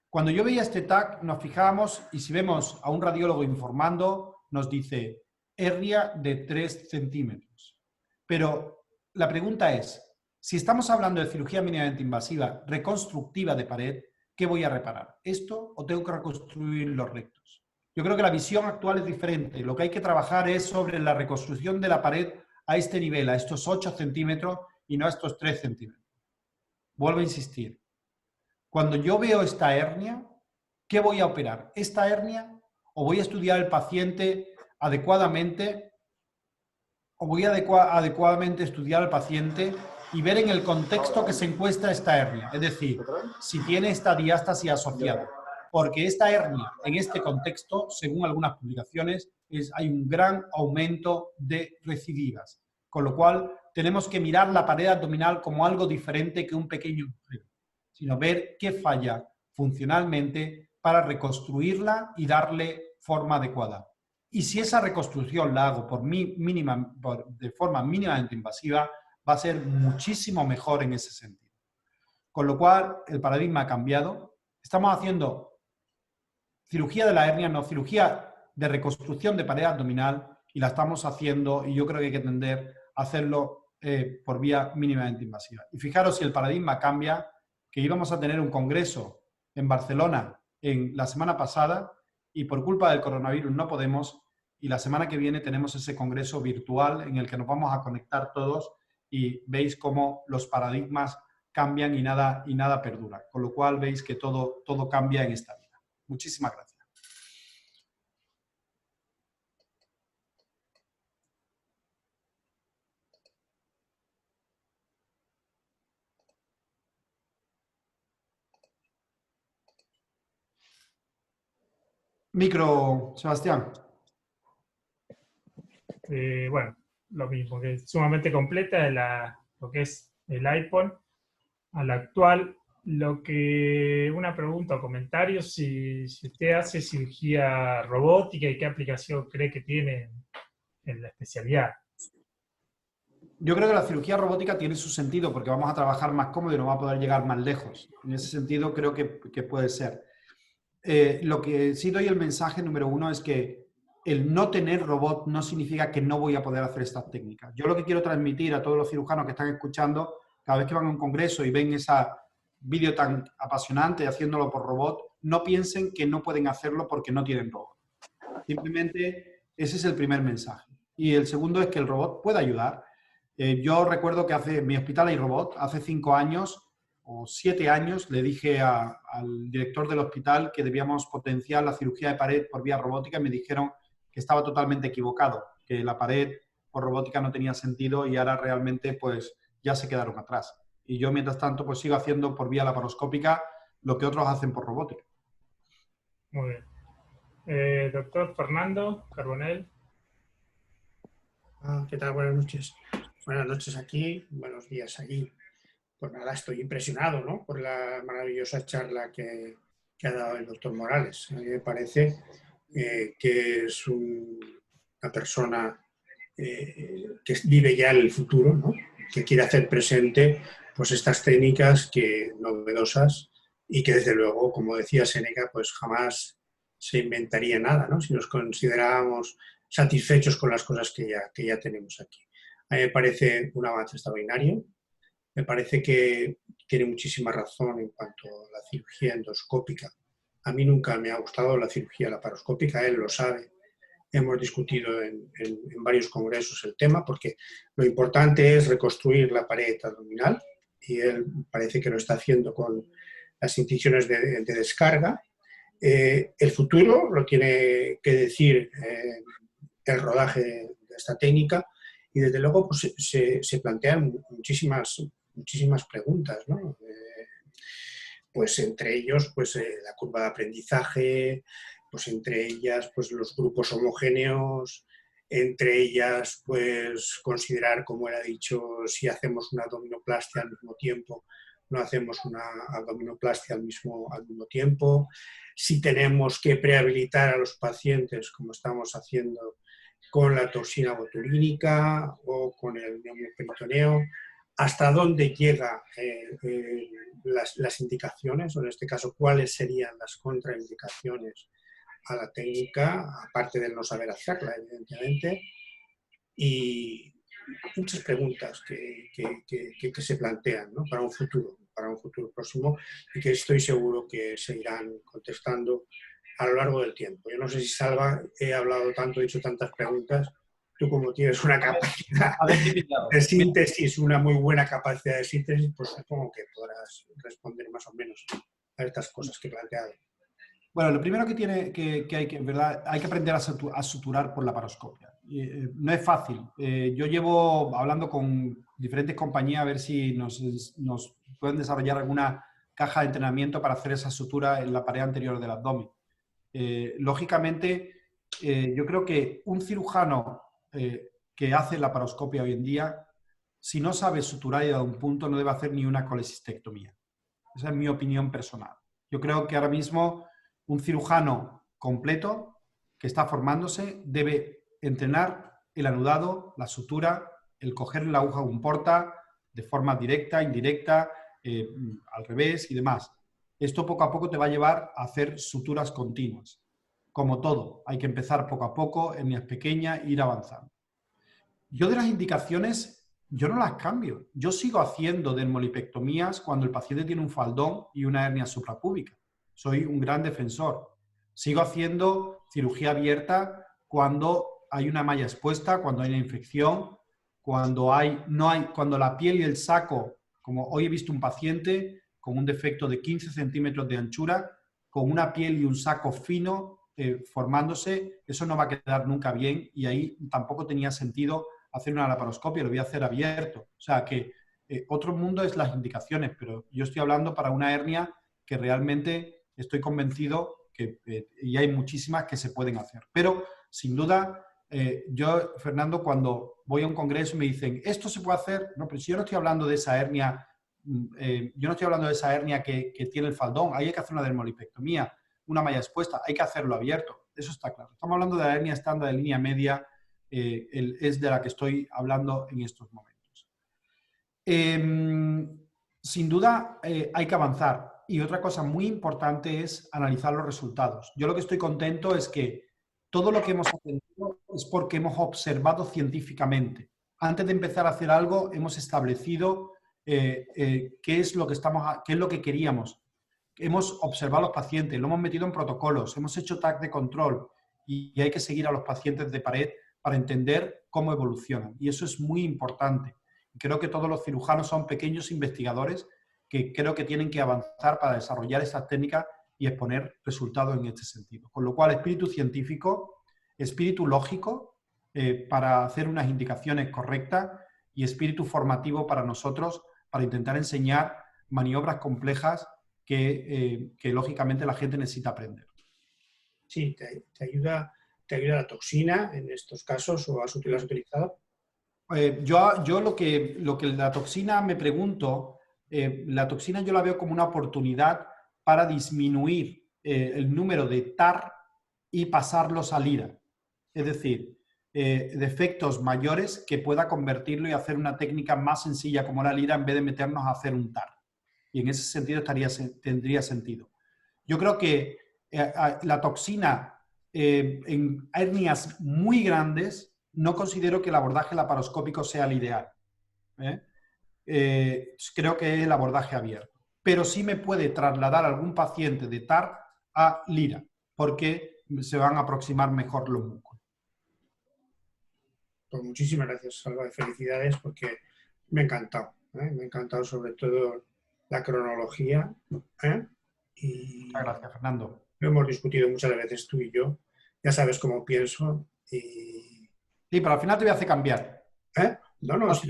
Cuando yo veía este TAC, nos fijábamos y si vemos a un radiólogo informando, nos dice hernia de 3 centímetros. Pero la pregunta es, si estamos hablando de cirugía mínimamente invasiva reconstructiva de pared, ¿qué voy a reparar? ¿Esto o tengo que reconstruir los rectos? Yo creo que la visión actual es diferente. Lo que hay que trabajar es sobre la reconstrucción de la pared a este nivel, a estos 8 centímetros y no a estos 3 centímetros. Vuelvo a insistir. Cuando yo veo esta hernia, ¿qué voy a operar? ¿Esta hernia o voy a estudiar al paciente adecuadamente o voy a adecuadamente estudiar al paciente y ver en el contexto que se encuentra esta hernia? Es decir, si tiene esta diástasis asociada. Porque esta hernia, en este contexto, según algunas publicaciones, hay un gran aumento de recidivas. Con lo cual, tenemos que mirar la pared abdominal como algo diferente que un pequeño agujero, sino ver qué falla funcionalmente para reconstruirla y darle forma adecuada. Y si esa reconstrucción la hago de forma mínimamente invasiva, va a ser muchísimo mejor en ese sentido. Con lo cual, el paradigma ha cambiado. Estamos haciendo cirugía de la hernia, no, cirugía de reconstrucción de pared abdominal y la estamos haciendo y yo creo que hay que tender a hacerlo por vía mínimamente invasiva. Y fijaros si el paradigma cambia, que íbamos a tener un congreso en Barcelona la semana pasada y por culpa del coronavirus no podemos y la semana que viene tenemos ese congreso virtual en el que nos vamos a conectar todos y veis cómo los paradigmas cambian y nada perdura. Con lo cual veis que todo cambia en esta vida. Muchísimas gracias. Micro, Sebastián. Bueno, lo mismo, que es sumamente completa lo que es el iPhone a la actual. Una pregunta o comentario, si usted hace cirugía robótica y qué aplicación cree que tiene en la especialidad. Yo creo que la cirugía robótica tiene su sentido porque vamos a trabajar más cómodo y no va a poder llegar más lejos. En ese sentido creo que puede ser. Lo que sí doy el mensaje número 1 es que el no tener robot no significa que no voy a poder hacer estas técnicas. Yo lo que quiero transmitir a todos los cirujanos que están escuchando, cada vez que van a un congreso y ven esa vídeo tan apasionante haciéndolo por robot, no piensen que no pueden hacerlo porque no tienen robot. Simplemente ese es el primer mensaje. Y el segundo es que el robot puede ayudar. Yo recuerdo que en mi hospital hay robot. Hace 5 años o 7 años le dije al director del hospital que debíamos potenciar la cirugía de pared por vía robótica y me dijeron que estaba totalmente equivocado, que la pared por robótica no tenía sentido y ahora realmente pues ya se quedaron atrás. Y yo, mientras tanto, pues sigo haciendo por vía laparoscópica lo que otros hacen por robótica. Muy bien. Doctor Fernando Carbonell. ¿Qué tal? Buenas noches. Buenas noches aquí, buenos días aquí. Pues nada, estoy impresionado, ¿no?, por la maravillosa charla que ha dado el doctor Morales. A mí me parece que es una persona que vive ya el futuro, ¿no?, que quiere hacer presente pues estas técnicas novedosas y que desde luego, como decía Séneca, pues jamás se inventaría nada, ¿no?, si nos considerábamos satisfechos con las cosas que ya tenemos aquí. A mí me parece un avance extraordinario. Me parece que tiene muchísima razón en cuanto a la cirugía endoscópica. A mí nunca me ha gustado la cirugía laparoscópica, él lo sabe. Hemos discutido en varios congresos el tema porque lo importante es reconstruir la pared abdominal y él parece que lo está haciendo con las incisiones de descarga. El futuro lo tiene que decir el rodaje de esta técnica y desde luego pues, se plantean muchísimas preguntas, ¿no? Pues entre ellos pues, la curva de aprendizaje, pues entre ellas pues, los grupos homogéneos, entre ellas pues considerar, como era dicho, si hacemos una abdominoplastia al mismo tiempo, no hacemos una abdominoplastia al mismo tiempo, si tenemos que prehabilitar a los pacientes como estamos haciendo con la toxina botulínica o con el neumoperitoneo. hasta dónde llegan las indicaciones, o en este caso, cuáles serían las contraindicaciones a la técnica, aparte del no saber hacerla, evidentemente, y muchas preguntas que se plantean, ¿no? para un futuro próximo, y que estoy seguro que se irán contestando a lo largo del tiempo. Yo no sé si, Salva, he hablado tanto, he hecho tantas preguntas. Tú, como tienes una capacidad de síntesis, una muy buena capacidad de síntesis, pues supongo que podrás responder más o menos a estas cosas que he planteado. Bueno, lo primero que hay que, ¿verdad? Hay que aprender a suturar por laparoscopia. No es fácil. Yo llevo hablando con diferentes compañías a ver si nos pueden desarrollar alguna caja de entrenamiento para hacer esa sutura en la pared anterior del abdomen. Lógicamente, yo creo que un cirujano que hace laparoscopia hoy en día, si no sabe suturar y a un punto, no debe hacer ni una colecistectomía. Esa es mi opinión personal. Yo creo que ahora mismo un cirujano completo que está formándose debe entrenar el anudado, la sutura, el coger la aguja a un porta de forma directa, indirecta, al revés y demás. Esto poco a poco te va a llevar a hacer suturas continuas. Como todo, hay que empezar poco a poco, en líneas pequeñas, ir avanzando. Yo de las indicaciones, yo no las cambio. Yo sigo haciendo dermolipectomías cuando el paciente tiene un faldón y una hernia suprapúbica. Soy un gran defensor. Sigo haciendo cirugía abierta cuando hay una malla expuesta, cuando hay una infección, cuando la piel y el saco, como hoy he visto un paciente con un defecto de 15 centímetros de anchura, con una piel y un saco fino formándose, eso no va a quedar nunca bien y ahí tampoco tenía sentido hacer una laparoscopia, lo voy a hacer abierto. O sea que otro mundo es las indicaciones, pero yo estoy hablando para una hernia que realmente estoy convencido que, y hay muchísimas que se pueden hacer. Pero, sin duda, yo, Fernando, cuando voy a un congreso y me dicen, ¿esto se puede hacer? No, pero si yo no estoy hablando de esa hernia, que tiene el faldón, ahí hay que hacer una dermolipectomía, una malla expuesta, hay que hacerlo abierto. Eso está claro. Estamos hablando de la hernia estándar de línea media, es de la que estoy hablando en estos momentos. Sin duda, hay que avanzar. Y otra cosa muy importante es analizar los resultados. Yo lo que estoy contento es que todo lo que hemos aprendido es porque hemos observado científicamente. Antes de empezar a hacer algo, hemos establecido qué es lo que queríamos. Hemos observado a los pacientes, lo hemos metido en protocolos, hemos hecho tag de control y hay que seguir a los pacientes de pared para entender cómo evolucionan. Y eso es muy importante. Creo que todos los cirujanos son pequeños investigadores que creo que tienen que avanzar para desarrollar estas técnicas y exponer resultados en este sentido. Con lo cual, espíritu científico, espíritu lógico para hacer unas indicaciones correctas y espíritu formativo para nosotros para intentar enseñar maniobras complejas que lógicamente la gente necesita aprender. Sí, te ayuda la toxina en estos casos, o has utilizado? Yo lo que la toxina me pregunto, la toxina yo la veo como una oportunidad para disminuir el número de TAR y pasarlos a LIRA. Es decir, defectos mayores que pueda convertirlo y hacer una técnica más sencilla como la LIRA en vez de meternos a hacer un TAR. Y en ese sentido tendría sentido. Yo creo que la toxina en hernias muy grandes no considero que el abordaje laparoscópico sea el ideal. Creo que es el abordaje abierto. Pero sí me puede trasladar a algún paciente de TAR a LIRA, porque se van a aproximar mejor los músculos. Pues muchísimas gracias, Salva, felicidades, porque me ha encantado. Me ha encantado sobre todo la cronología. Y muchas gracias, Fernando. Lo hemos discutido muchas veces tú y yo. Ya sabes cómo pienso. Sí, pero al final te voy a hacer cambiar. No, sí,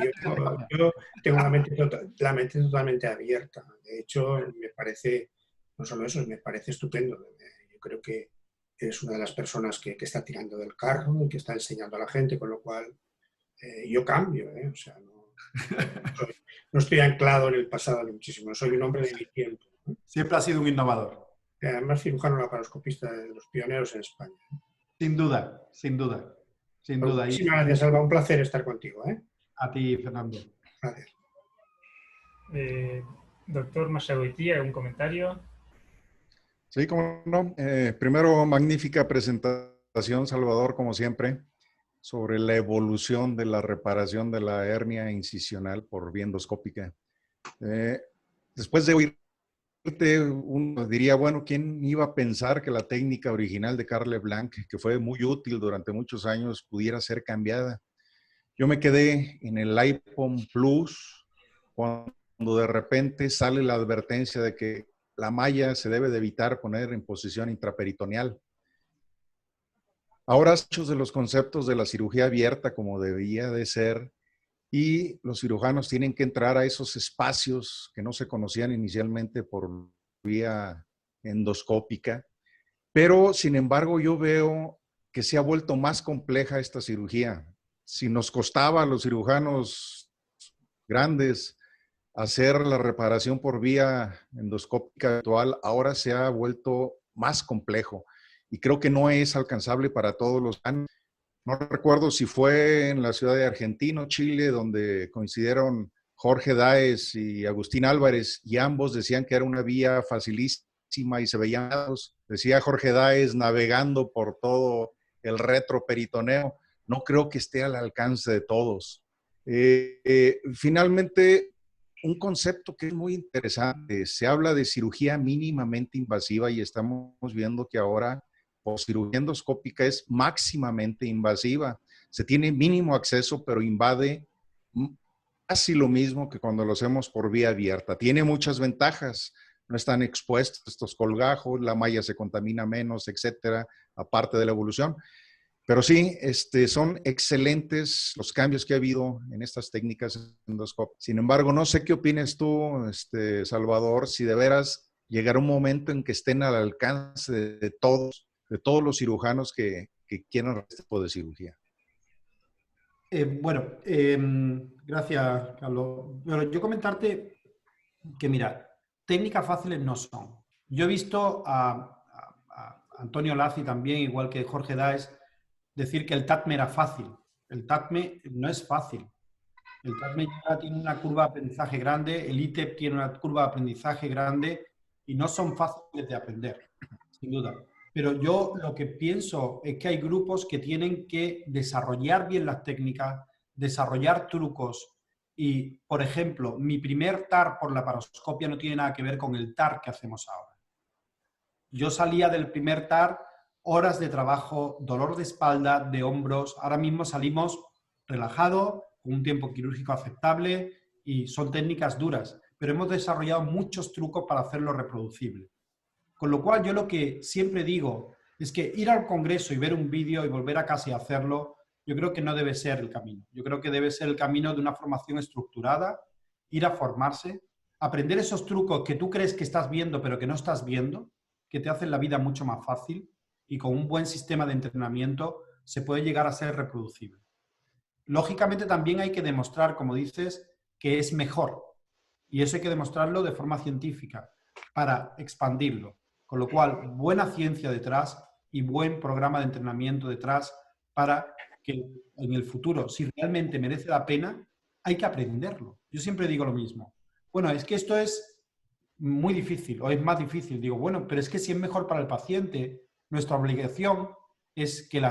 yo tengo la mente totalmente abierta. De hecho, me parece, no solo eso, me parece estupendo. Yo creo que es una de las personas que está tirando del carro y que está enseñando a la gente, con lo cual yo cambio. O sea, no estoy anclado en el pasado ni muchísimo. Soy un hombre de mi tiempo. Siempre has sido un innovador. Además, cirujano laparoscopista de los pioneros en España. Sin duda, sin duda. Sin duda. Muchísimas gracias, Alba. Un placer estar contigo. A ti, Fernando. Gracias. Doctor Mayagoitía, ¿algún comentario? Sí, cómo no. Primero, magnífica presentación, Salvador, como siempre, sobre la evolución de la reparación de la hernia incisional por vía endoscópica. Después de oírte, uno diría, bueno, ¿quién iba a pensar que la técnica original de Carl Leblanc, que fue muy útil durante muchos años, pudiera ser cambiada? Yo me quedé en el IPOM Plus cuando de repente sale la advertencia de que la malla se debe de evitar poner en posición intraperitoneal. Ahora muchos de los conceptos de la cirugía abierta como debía de ser, y los cirujanos tienen que entrar a esos espacios que no se conocían inicialmente por vía endoscópica, pero sin embargo yo veo que se ha vuelto más compleja esta cirugía. Si nos costaba a los cirujanos grandes hacer la reparación por vía endoscópica actual, ahora se ha vuelto más complejo y creo que no es alcanzable para todos los años. No recuerdo si fue en la ciudad de Argentina o Chile, donde coincidieron Jorge Dáez y Agustín Álvarez, y ambos decían que era una vía facilísima y se veían, decía Jorge Dáez, navegando por todo el retroperitoneo. No creo que esté al alcance de todos. Finalmente, un concepto que es muy interesante, se habla de cirugía mínimamente invasiva y estamos viendo que ahora o cirugía endoscópica es máximamente invasiva. Se tiene mínimo acceso, pero invade casi lo mismo que cuando lo hacemos por vía abierta. Tiene muchas ventajas. No están expuestos estos colgajos, la malla se contamina menos, etcétera, aparte de la evolución. Pero sí, son excelentes los cambios que ha habido en estas técnicas endoscópicas. Sin embargo, no sé qué opinas tú, Salvador, si de veras llegará un momento en que estén al alcance de todos los cirujanos que quieran este tipo de cirugía. Gracias, Carlos. Bueno, yo comentarte que, mira, técnicas fáciles no son. Yo he visto a Antonio Lazzi también, igual que Jorge Dáez, decir que el TATME era fácil. El TATME no es fácil. El TATME ya tiene una curva de aprendizaje grande, el ITEP tiene una curva de aprendizaje grande y no son fáciles de aprender, sin duda. Pero yo lo que pienso es que hay grupos que tienen que desarrollar bien las técnicas, desarrollar trucos y, por ejemplo, mi primer TAR por laparoscopia no tiene nada que ver con el TAR que hacemos ahora. Yo salía del primer TAR, horas de trabajo, dolor de espalda, de hombros. Ahora mismo salimos relajados, con un tiempo quirúrgico aceptable y son técnicas duras, pero hemos desarrollado muchos trucos para hacerlo reproducible. Con lo cual yo lo que siempre digo es que ir al congreso y ver un vídeo y volver a casa y hacerlo, yo creo que no debe ser el camino. Yo creo que debe ser el camino de una formación estructurada, ir a formarse, aprender esos trucos que tú crees que estás viendo pero que no estás viendo, que te hacen la vida mucho más fácil y con un buen sistema de entrenamiento se puede llegar a ser reproducible. Lógicamente también hay que demostrar, como dices, que es mejor y eso hay que demostrarlo de forma científica para expandirlo. Con lo cual, buena ciencia detrás y buen programa de entrenamiento detrás para que en el futuro, si realmente merece la pena, hay que aprenderlo. Yo siempre digo lo mismo. Bueno, es que esto es muy difícil o es más difícil. Digo, bueno, pero es que si es mejor para el paciente, nuestra obligación es que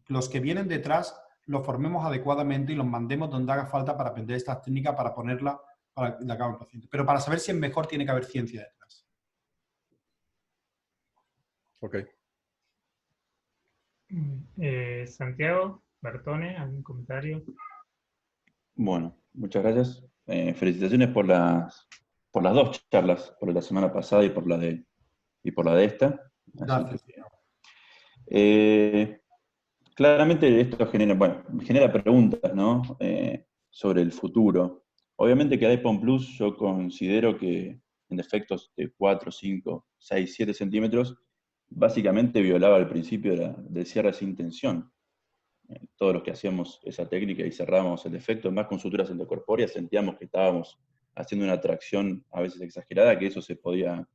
los que vienen detrás los formemos adecuadamente y los mandemos donde haga falta para aprender estas técnicas, para ponerla para la cama del paciente. Pero para saber si es mejor tiene que haber ciencia detrás. Ok. Santiago, Bertone, ¿algún comentario? Bueno, muchas gracias. Felicitaciones por las dos charlas, por la semana pasada y por la de esta. Gracias. Claramente esto genera preguntas, ¿no? Sobre el futuro. Obviamente que IPOM Plus yo considero que en defectos de 4, 5, 6, 7 centímetros básicamente violaba el principio del cierre sin tensión. Todos los que hacíamos esa técnica y cerrábamos el defecto, más con suturas endocorpóreas, sentíamos que estábamos haciendo una tracción a veces exagerada, que eso se podía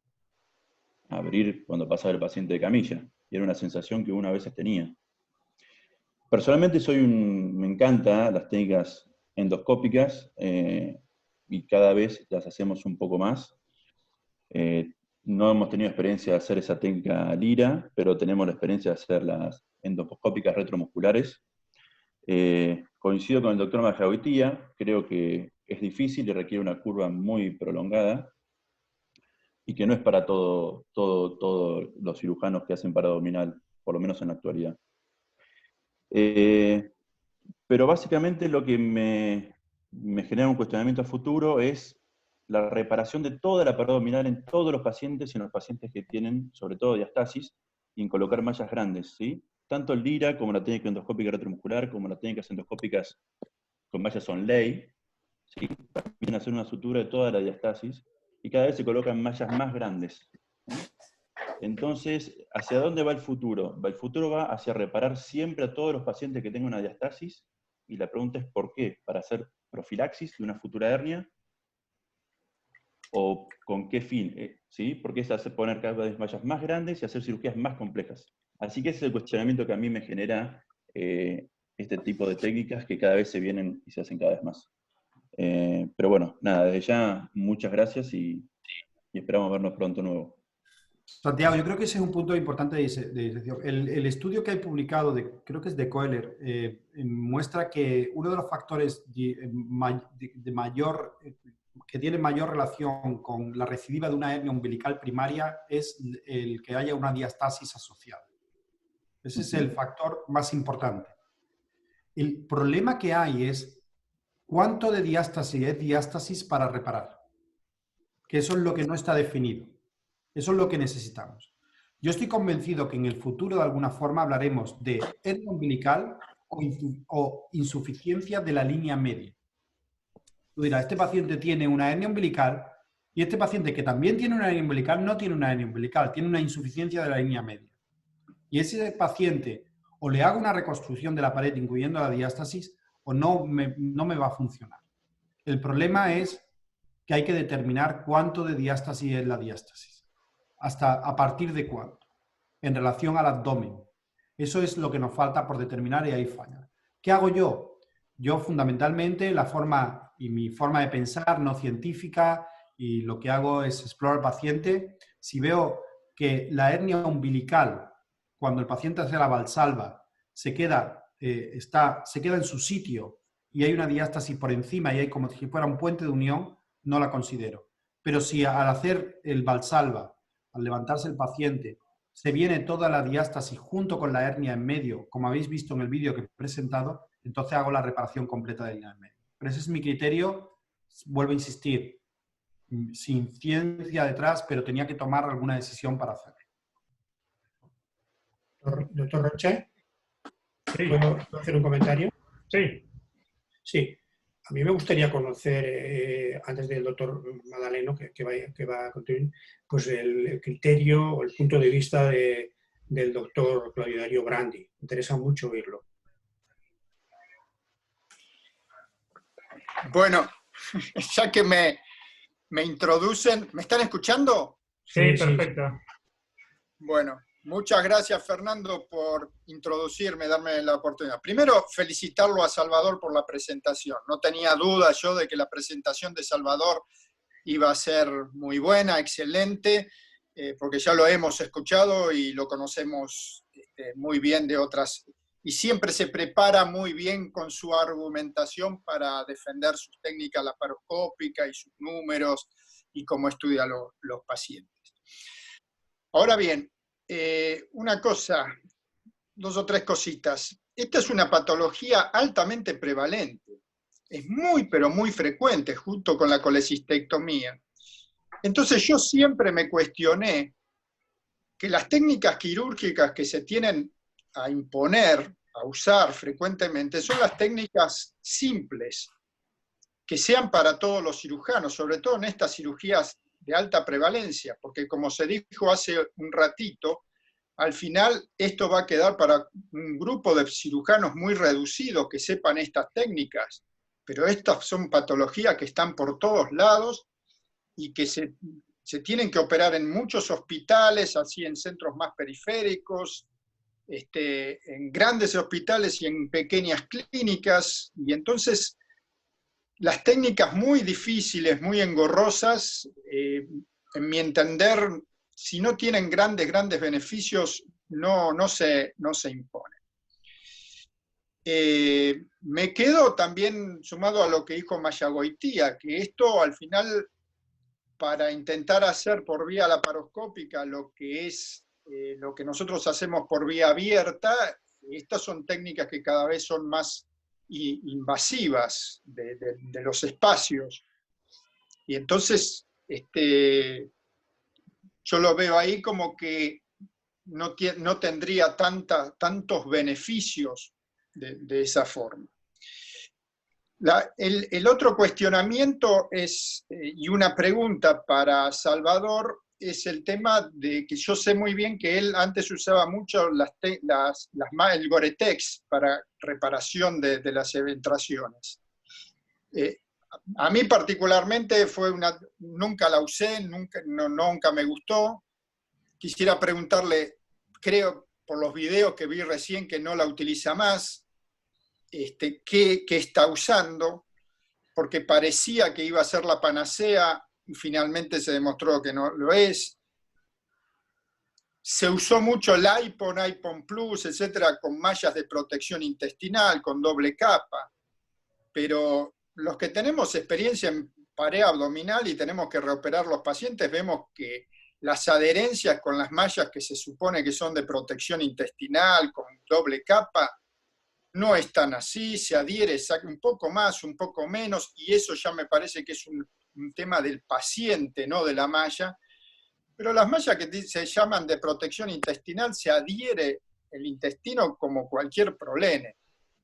abrir cuando pasaba el paciente de camilla. Y era una sensación que uno a veces tenía. Personalmente me encantan las técnicas endoscópicas, y cada vez las hacemos un poco más. No hemos tenido experiencia de hacer esa técnica Lira, pero tenemos la experiencia de hacer las endoscópicas retromusculares. Coincido con el doctor Majahuitía, creo que es difícil y requiere una curva muy prolongada, y que no es para todos los cirujanos que hacen paraabdominal, por lo menos en la actualidad. Pero básicamente lo que me genera un cuestionamiento a futuro es la reparación de toda la paraabdominal en todos los pacientes y en los pacientes que tienen, sobre todo, diastasis, y en colocar mallas grandes, ¿sí? Tanto el Lira como la técnica endoscópica retromuscular, como las técnicas endoscópicas con mallas on-lay, ¿sí? También hacer una sutura de toda la diastasis, y cada vez se colocan mallas más grandes. Entonces, ¿hacia dónde va el futuro? El futuro va hacia reparar siempre a todos los pacientes que tengan una diastasis, y la pregunta es ¿por qué? ¿Para hacer profilaxis de una futura hernia? ¿O con qué fin? ¿Sí? Porque es hacer poner cada vez mallas más grandes y hacer cirugías más complejas. Así que ese es el cuestionamiento que a mí me genera este tipo de técnicas que cada vez se vienen y se hacen cada vez más. Pero bueno, nada, desde ya muchas gracias y esperamos vernos pronto nuevo. Santiago, yo creo que ese es un punto importante de disección. El estudio que hay publicado, creo que es de Kohler, muestra que uno de los factores de mayor, que tiene mayor relación con la recidiva de una hernia umbilical primaria es el que haya una diastasis asociada. Ese es el factor más importante. El problema que hay es cuánto de diástasis es diástasis para reparar, que eso es lo que no está definido. Eso es lo que necesitamos. Yo estoy convencido que en el futuro, de alguna forma, hablaremos de hernia umbilical o insuficiencia de la línea media. Tú dirás, este paciente tiene una hernia umbilical y este paciente que también tiene una hernia umbilical no tiene una hernia umbilical, tiene una insuficiencia de la línea media. Y ese paciente o le hago una reconstrucción de la pared incluyendo la diástasis o no me va a funcionar. El problema es que hay que determinar cuánto de diástasis es la diástasis. ¿Hasta a partir de cuánto? En relación al abdomen. Eso es lo que nos falta por determinar y ahí falla. ¿Qué hago yo? Yo fundamentalmente mi forma de pensar no científica y lo que hago es explorar al paciente. Si veo que la hernia umbilical, cuando el paciente hace la valsalva, se queda en su sitio y hay una diástasis por encima y hay como si fuera un puente de unión, no la considero. Pero si al hacer el valsalva, al levantarse el paciente, se viene toda la diástasis junto con la hernia en medio, como habéis visto en el vídeo que he presentado, entonces hago la reparación completa de la hernia en medio. Pero ese es mi criterio, vuelvo a insistir, sin ciencia detrás, pero tenía que tomar alguna decisión para hacerlo. Doctor Roche, Sí. ¿puedo hacer un comentario? Sí. Sí. A mí me gustaría conocer, antes del doctor Madaleno, que va a continuar, pues el criterio o el punto de vista del doctor Claudio Darío Brandi. Me interesa mucho oírlo. Bueno, ya que me introducen, ¿me están escuchando? Sí, Sí, perfecto. Bueno, muchas gracias, Fernando, por introducirme, darme la oportunidad. Primero, felicitarlo a Salvador por la presentación. No tenía duda yo de que la presentación de Salvador iba a ser muy buena, excelente, porque ya lo hemos escuchado y lo conocemos muy bien de otras. Y siempre se prepara muy bien con su argumentación para defender sus técnicas laparoscópicas y sus números y cómo estudia los pacientes. Ahora bien, una cosa, 2 o 3 cositas. Esta es una patología altamente prevalente. Es muy, pero muy frecuente, junto con la colecistectomía. Entonces yo siempre me cuestioné que las técnicas quirúrgicas que se tienen a imponer, a usar frecuentemente, son las técnicas simples, que sean para todos los cirujanos, sobre todo en estas cirugías de alta prevalencia, porque como se dijo hace un ratito, al final esto va a quedar para un grupo de cirujanos muy reducido que sepan estas técnicas, pero estas son patologías que están por todos lados y que se tienen que operar en muchos hospitales, así en centros más periféricos, en grandes hospitales y en pequeñas clínicas, y entonces las técnicas muy difíciles, muy engorrosas, en mi entender, si no tienen grandes beneficios, no se imponen. Me quedo también sumado a lo que dijo Mayagoitía, que esto al final, para intentar hacer por vía laparoscópica lo que nosotros hacemos por vía abierta, estas son técnicas que cada vez son más invasivas de los espacios. Y entonces, yo lo veo ahí como que no tendría tantos beneficios de esa forma. El otro cuestionamiento es, y una pregunta para Salvador, es el tema de que yo sé muy bien que él antes usaba mucho el Gore-Tex para reparación de las eventraciones. A mí particularmente nunca la usé, nunca me gustó. Quisiera preguntarle, creo por los videos que vi recién que no la utiliza más, qué está usando, porque parecía que iba a ser la panacea y finalmente se demostró que no lo es. Se usó mucho el IPON Plus, etcétera, con mallas de protección intestinal, con doble capa, pero los que tenemos experiencia en pared abdominal y tenemos que reoperar los pacientes, vemos que las adherencias con las mallas que se supone que son de protección intestinal, con doble capa, no están así, se adhiere un poco más, un poco menos, y eso ya me parece que es un tema del paciente, no de la malla. Pero las mallas que se llaman de protección intestinal, se adhiere el intestino como cualquier problema.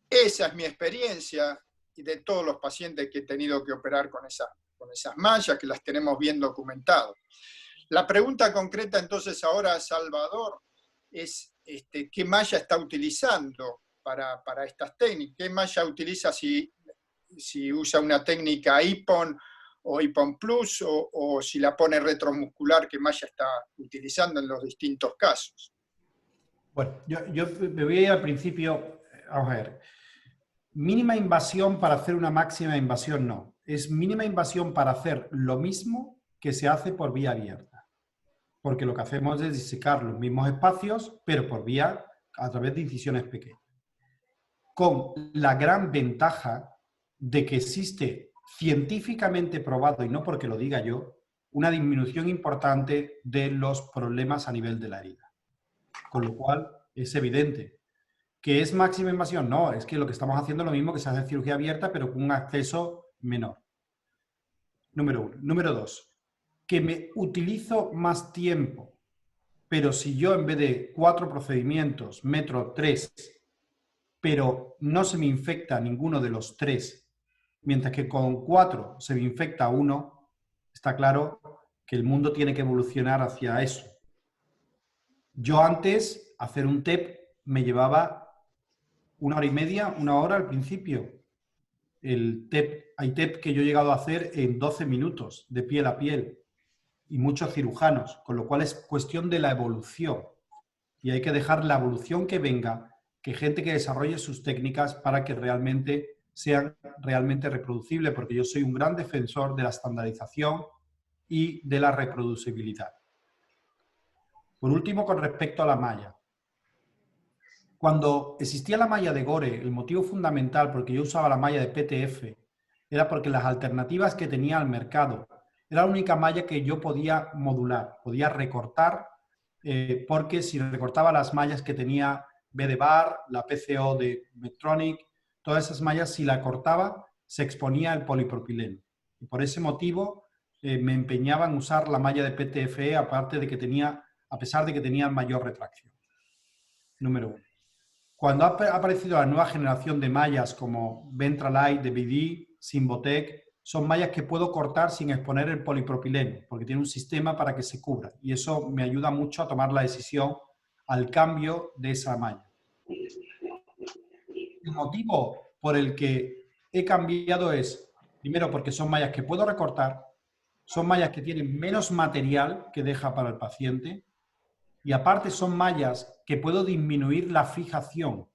Esa es mi experiencia y de todos los pacientes que he tenido que operar con esas mallas, que las tenemos bien documentadas. La pregunta concreta entonces ahora, Salvador, es ¿qué malla está utilizando para estas técnicas? ¿Qué malla utiliza si usa una técnica IPON o IPON Plus o si la pone retromuscular? ¿Qué malla está utilizando en los distintos casos? Bueno, yo me voy a ir al principio. Vamos a ver. Mínima invasión para hacer una máxima invasión, no. Es mínima invasión para hacer lo mismo que se hace por vía abierta. Porque lo que hacemos es disecar los mismos espacios, pero por vía, a través de incisiones pequeñas. Con la gran ventaja de que existe científicamente probado, y no porque lo diga yo, una disminución importante de los problemas a nivel de la herida. Con lo cual, es evidente. ¿Que es máxima invasión? No, es que lo que estamos haciendo es lo mismo que se hace en cirugía abierta, pero con un acceso menor. Número 1. Número 2. Que me utilizo más tiempo, pero si yo en vez de 4 procedimientos meto 3, pero no se me infecta ninguno de los 3, mientras que con 4 se me infecta 1, está claro que el mundo tiene que evolucionar hacia eso. Yo antes, hacer un TEP me llevaba 1 hora y media, 1 hora al principio. Hay TEP que yo he llegado a hacer en 12 minutos, de piel a piel, y muchos cirujanos, con lo cual es cuestión de la evolución. Y hay que dejar la evolución que venga, que gente que desarrolle sus técnicas para que realmente sean realmente reproducibles, porque yo soy un gran defensor de la estandarización y de la reproducibilidad. Por último, con respecto a la malla. Cuando existía la malla de Gore, el motivo fundamental por el que yo usaba la malla de PTF era porque las alternativas que tenía al mercado era la única malla que yo podía modular, podía recortar, porque si recortaba las mallas que tenía BD-Bar, la PCO de Medtronic, todas esas mallas, si la cortaba, se exponía el polipropileno. Y por ese motivo me empeñaba en usar la malla de PTFE, aparte de que a pesar de que tenía mayor retracción. Número 1. Cuando ha aparecido la nueva generación de mallas como Ventralite, de BD, Symbotech, son mallas que puedo cortar sin exponer el polipropileno, porque tiene un sistema para que se cubra. Y eso me ayuda mucho a tomar la decisión al cambio de esa malla. El motivo por el que he cambiado es, primero, porque son mallas que puedo recortar, son mallas que tienen menos material que deja para el paciente, y aparte son mallas que puedo disminuir la fijación,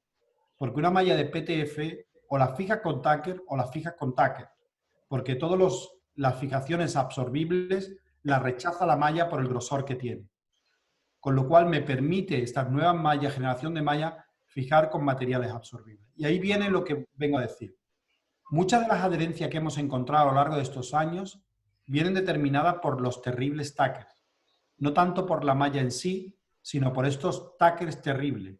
porque una malla de PTF o la fijas con tacker o la fijas con tacker. porque todas las fijaciones absorbibles las rechaza la malla por el grosor que tiene. Con lo cual me permite esta nueva malla, generación de malla, fijar con materiales absorbibles. Y ahí viene lo que vengo a decir. Muchas de las adherencias que hemos encontrado a lo largo de estos años vienen determinadas por los terribles tackers. No tanto por la malla en sí, sino por estos tackers terribles.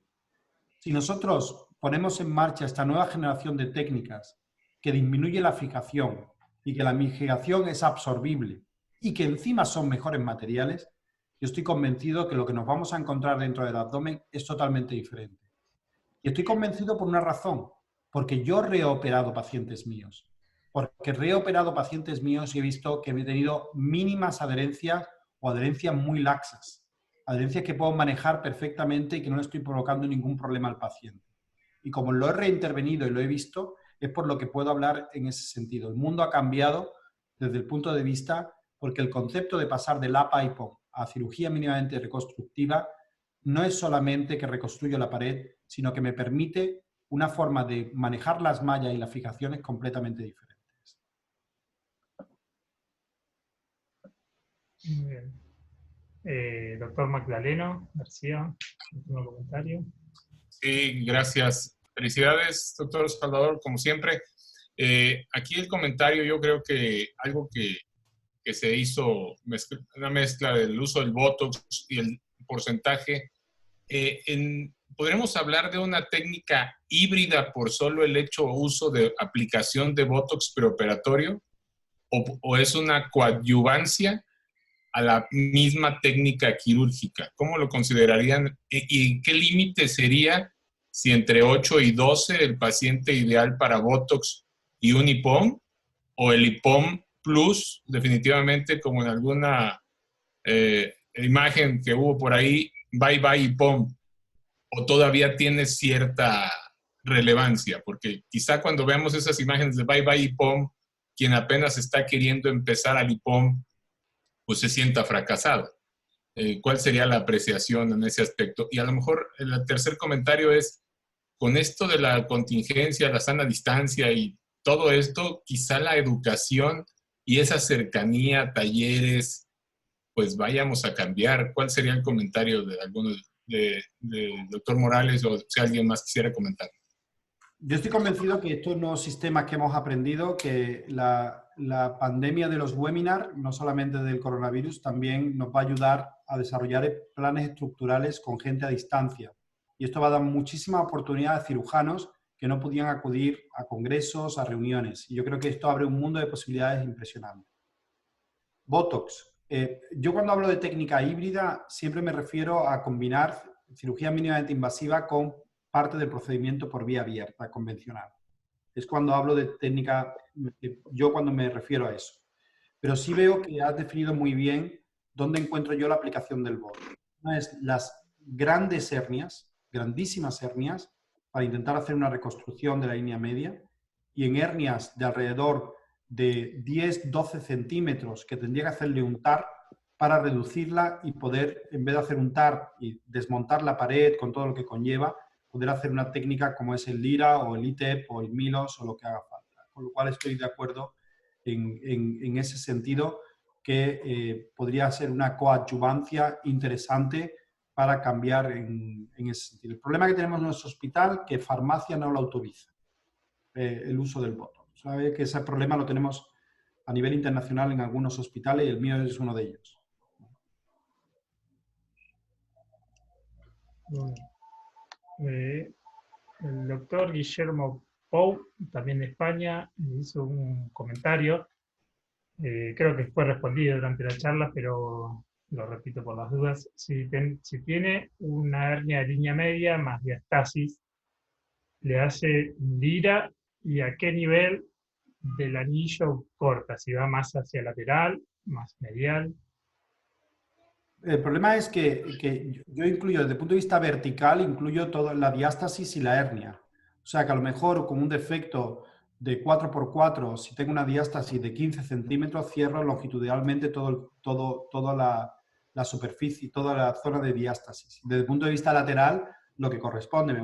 Si nosotros ponemos en marcha esta nueva generación de técnicas que disminuye la fijación y que la fijación es absorbible y que encima son mejores materiales, yo estoy convencido que lo que nos vamos a encontrar dentro del abdomen es totalmente diferente. Y estoy convencido por una razón, porque yo he reoperado pacientes míos. Porque he reoperado pacientes míos y he visto que he tenido mínimas adherencias o adherencias muy laxas. Adherencias que puedo manejar perfectamente y que no le estoy provocando ningún problema al paciente. Y como lo he reintervenido y lo he visto, es por lo que puedo hablar en ese sentido. El mundo ha cambiado desde el punto de vista porque el concepto de pasar del APA y POM a cirugía mínimamente reconstructiva no es solamente que reconstruyo la pared, sino que me permite una forma de manejar las mallas y las fijaciones completamente diferentes. Muy bien. Doctor Magdaleno García, último comentario. Sí, gracias. Felicidades, doctor Salvador, como siempre. Aquí el comentario, yo creo que algo que se hizo, una mezcla del uso del Botox y el porcentaje. ¿Podremos hablar de una técnica híbrida por solo el hecho o uso de aplicación de Botox preoperatorio? ¿O es una coadyuvancia a la misma técnica quirúrgica? ¿Cómo lo considerarían? ¿Y qué límite sería si entre 8 y 12 el paciente ideal para Botox y un IPOM? ¿O el IPOM Plus, definitivamente, como en alguna imagen que hubo por ahí, bye bye IPOM? ¿O todavía tiene cierta relevancia? Porque quizá cuando veamos esas imágenes de bye bye IPOM, quien apenas está queriendo empezar al IPOM, pues se sienta fracasado. ¿Cuál sería la apreciación en ese aspecto? Y a lo mejor el tercer comentario es, con esto de la contingencia, la sana distancia y todo esto, quizá la educación y esa cercanía, talleres, pues vayamos a cambiar. ¿Cuál sería el comentario de alguno del doctor Morales o si alguien más quisiera comentar? Yo estoy convencido que estos nuevos sistemas que hemos aprendido, que la pandemia de los webinars, no solamente del coronavirus, también nos va a ayudar a desarrollar planes estructurales con gente a distancia. Y esto va a dar muchísima oportunidad a cirujanos que no podían acudir a congresos, a reuniones. Y yo creo que esto abre un mundo de posibilidades impresionante. Botox. Yo cuando hablo de técnica híbrida siempre me refiero a combinar cirugía mínimamente invasiva con parte del procedimiento por vía abierta, convencional. Es cuando hablo de técnica, yo cuando me refiero a eso. Pero sí veo que has definido muy bien dónde encuentro yo la aplicación del Botox. Una es las grandes hernias, grandísimas hernias, para intentar hacer una reconstrucción de la línea media, y en hernias de alrededor de 10-12 centímetros que tendría que hacerle un TAR para reducirla y poder, en vez de hacer un TAR y desmontar la pared con todo lo que conlleva, poder hacer una técnica como es el LIRA o el ITEP o el MILOS o lo que haga falta. Con lo cual estoy de acuerdo en ese sentido que podría ser una coadyuvancia interesante para cambiar en ese sentido. El problema que tenemos en nuestro hospital es que farmacia no lo autoriza, el uso del Botox. ¿Sabe? Que ese problema lo tenemos a nivel internacional en algunos hospitales y el mío es uno de ellos. El doctor Guillermo Pou, también de España, hizo un comentario. Creo que fue respondido durante la charla, pero lo repito por las dudas. Si tiene una hernia de línea media más diastasis, le hace LIRA, ¿y a qué nivel del anillo corta? Si va más hacia lateral, más medial. El problema es que yo incluyo, desde el punto de vista vertical, incluyo toda la diástasis y la hernia. O sea que a lo mejor con un defecto de 4x4, si tengo una diástasis de 15 centímetros, cierro longitudinalmente toda la superficie, toda la zona de diástasis. Desde el punto de vista lateral, lo que corresponde,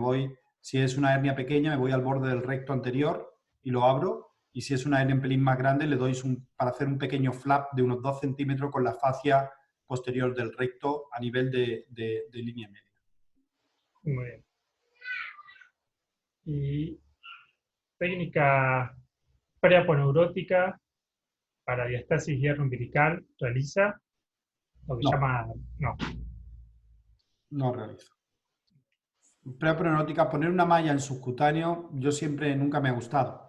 si es una hernia pequeña, me voy al borde del recto anterior y lo abro, y si es una hernia un pelín más grande, le doy para hacer un pequeño flap de unos 2 centímetros con la fascia posterior del recto a nivel de línea media. Muy bien. Y técnica preaponeurótica para diastasis hierro-umbilical, ¿realiza? Lo que No. llama... No. No realizo. Preaponeurótica, poner una malla en subcutáneo, nunca me ha gustado.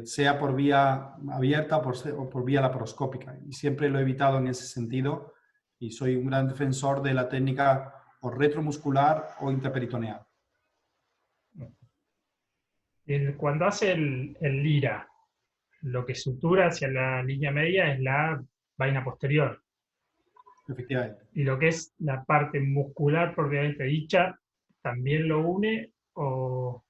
Sea por vía abierta o por vía laparoscópica. Y siempre lo he evitado en ese sentido y soy un gran defensor de la técnica o retromuscular o intraperitoneal. Cuando hace el LIRA, lo que sutura hacia la línea media es la vaina posterior. Efectivamente. Y lo que es la parte muscular propiamente dicha, ¿también lo une o...?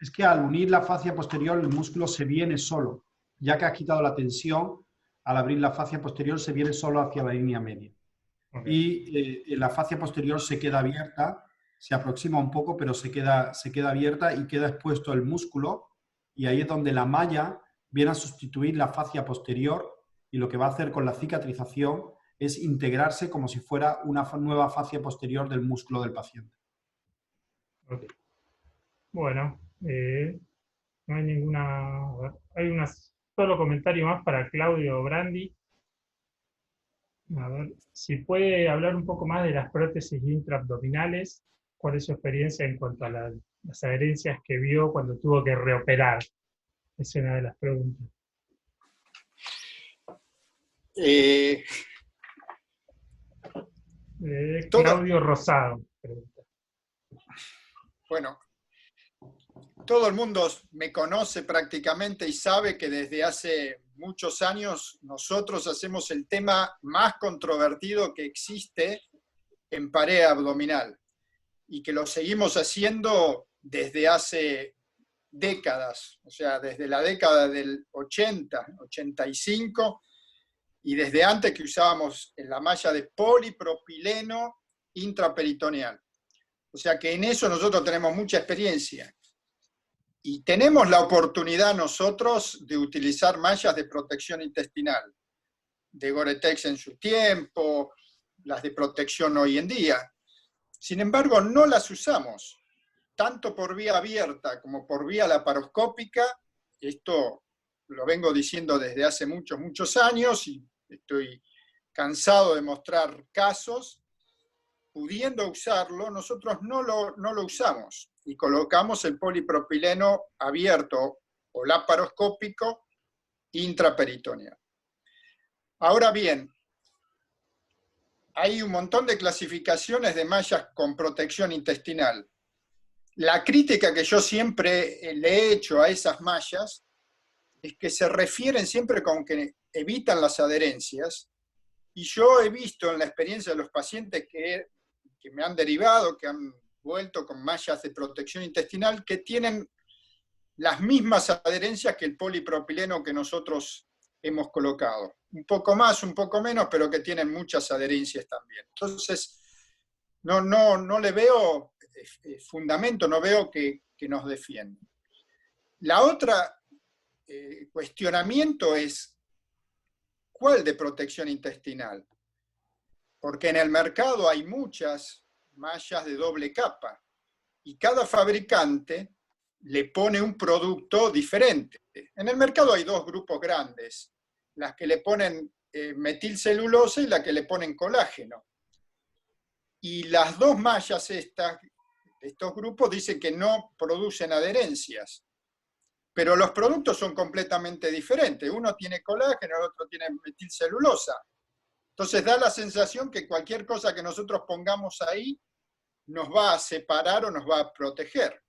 Es que al unir la fascia posterior el músculo se viene solo. Ya que has quitado la tensión, al abrir la fascia posterior se viene solo hacia la línea media. Okay. Y la fascia posterior se queda abierta, se aproxima un poco, pero se queda abierta y queda expuesto el músculo. Y ahí es donde la malla viene a sustituir la fascia posterior y lo que va a hacer con la cicatrización es integrarse como si fuera una nueva fascia posterior del músculo del paciente. Okay. Bueno, no hay ninguna... Hay un solo comentario más para Claudio Brandi. A ver, si puede hablar un poco más de las prótesis intraabdominales, ¿cuál es su experiencia en cuanto a las adherencias que vio cuando tuvo que reoperar? Es una de las preguntas. Claudio Rosado pregunta. Bueno, todo el mundo me conoce prácticamente y sabe que desde hace muchos años nosotros hacemos el tema más controvertido que existe en pared abdominal y que lo seguimos haciendo desde hace décadas, o sea, desde la década del 80, 85 y desde antes que usábamos la malla de polipropileno intraperitoneal. O sea que en eso nosotros tenemos mucha experiencia. Y tenemos la oportunidad nosotros de utilizar mallas de protección intestinal, de Gore-Tex en su tiempo, las de protección hoy en día. Sin embargo, no las usamos, tanto por vía abierta como por vía laparoscópica. Esto lo vengo diciendo desde hace muchos años y estoy cansado de mostrar casos. Pudiendo usarlo, nosotros no lo usamos y colocamos el polipropileno abierto o laparoscópico intraperitoneal. Ahora bien, hay un montón de clasificaciones de mallas con protección intestinal. La crítica que yo siempre le he hecho a esas mallas es que se refieren siempre con que evitan las adherencias, y yo he visto en la experiencia de los pacientes que me han derivado, que han vuelto con mallas de protección intestinal, que tienen las mismas adherencias que el polipropileno que nosotros hemos colocado. Un poco más, un poco menos, pero que tienen muchas adherencias también. Entonces, no le veo fundamento, no veo que nos defienden. La otra cuestionamiento es, ¿cuál de protección intestinal? Porque en el mercado hay muchas mallas de doble capa y cada fabricante le pone un producto diferente. En el mercado hay dos grupos grandes, las que le ponen metilcelulosa y las que le ponen colágeno. Y las dos mallas estos grupos dicen que no producen adherencias, pero los productos son completamente diferentes. Uno tiene colágeno, el otro tiene metilcelulosa. Entonces da la sensación que cualquier cosa que nosotros pongamos ahí nos va a separar o nos va a proteger.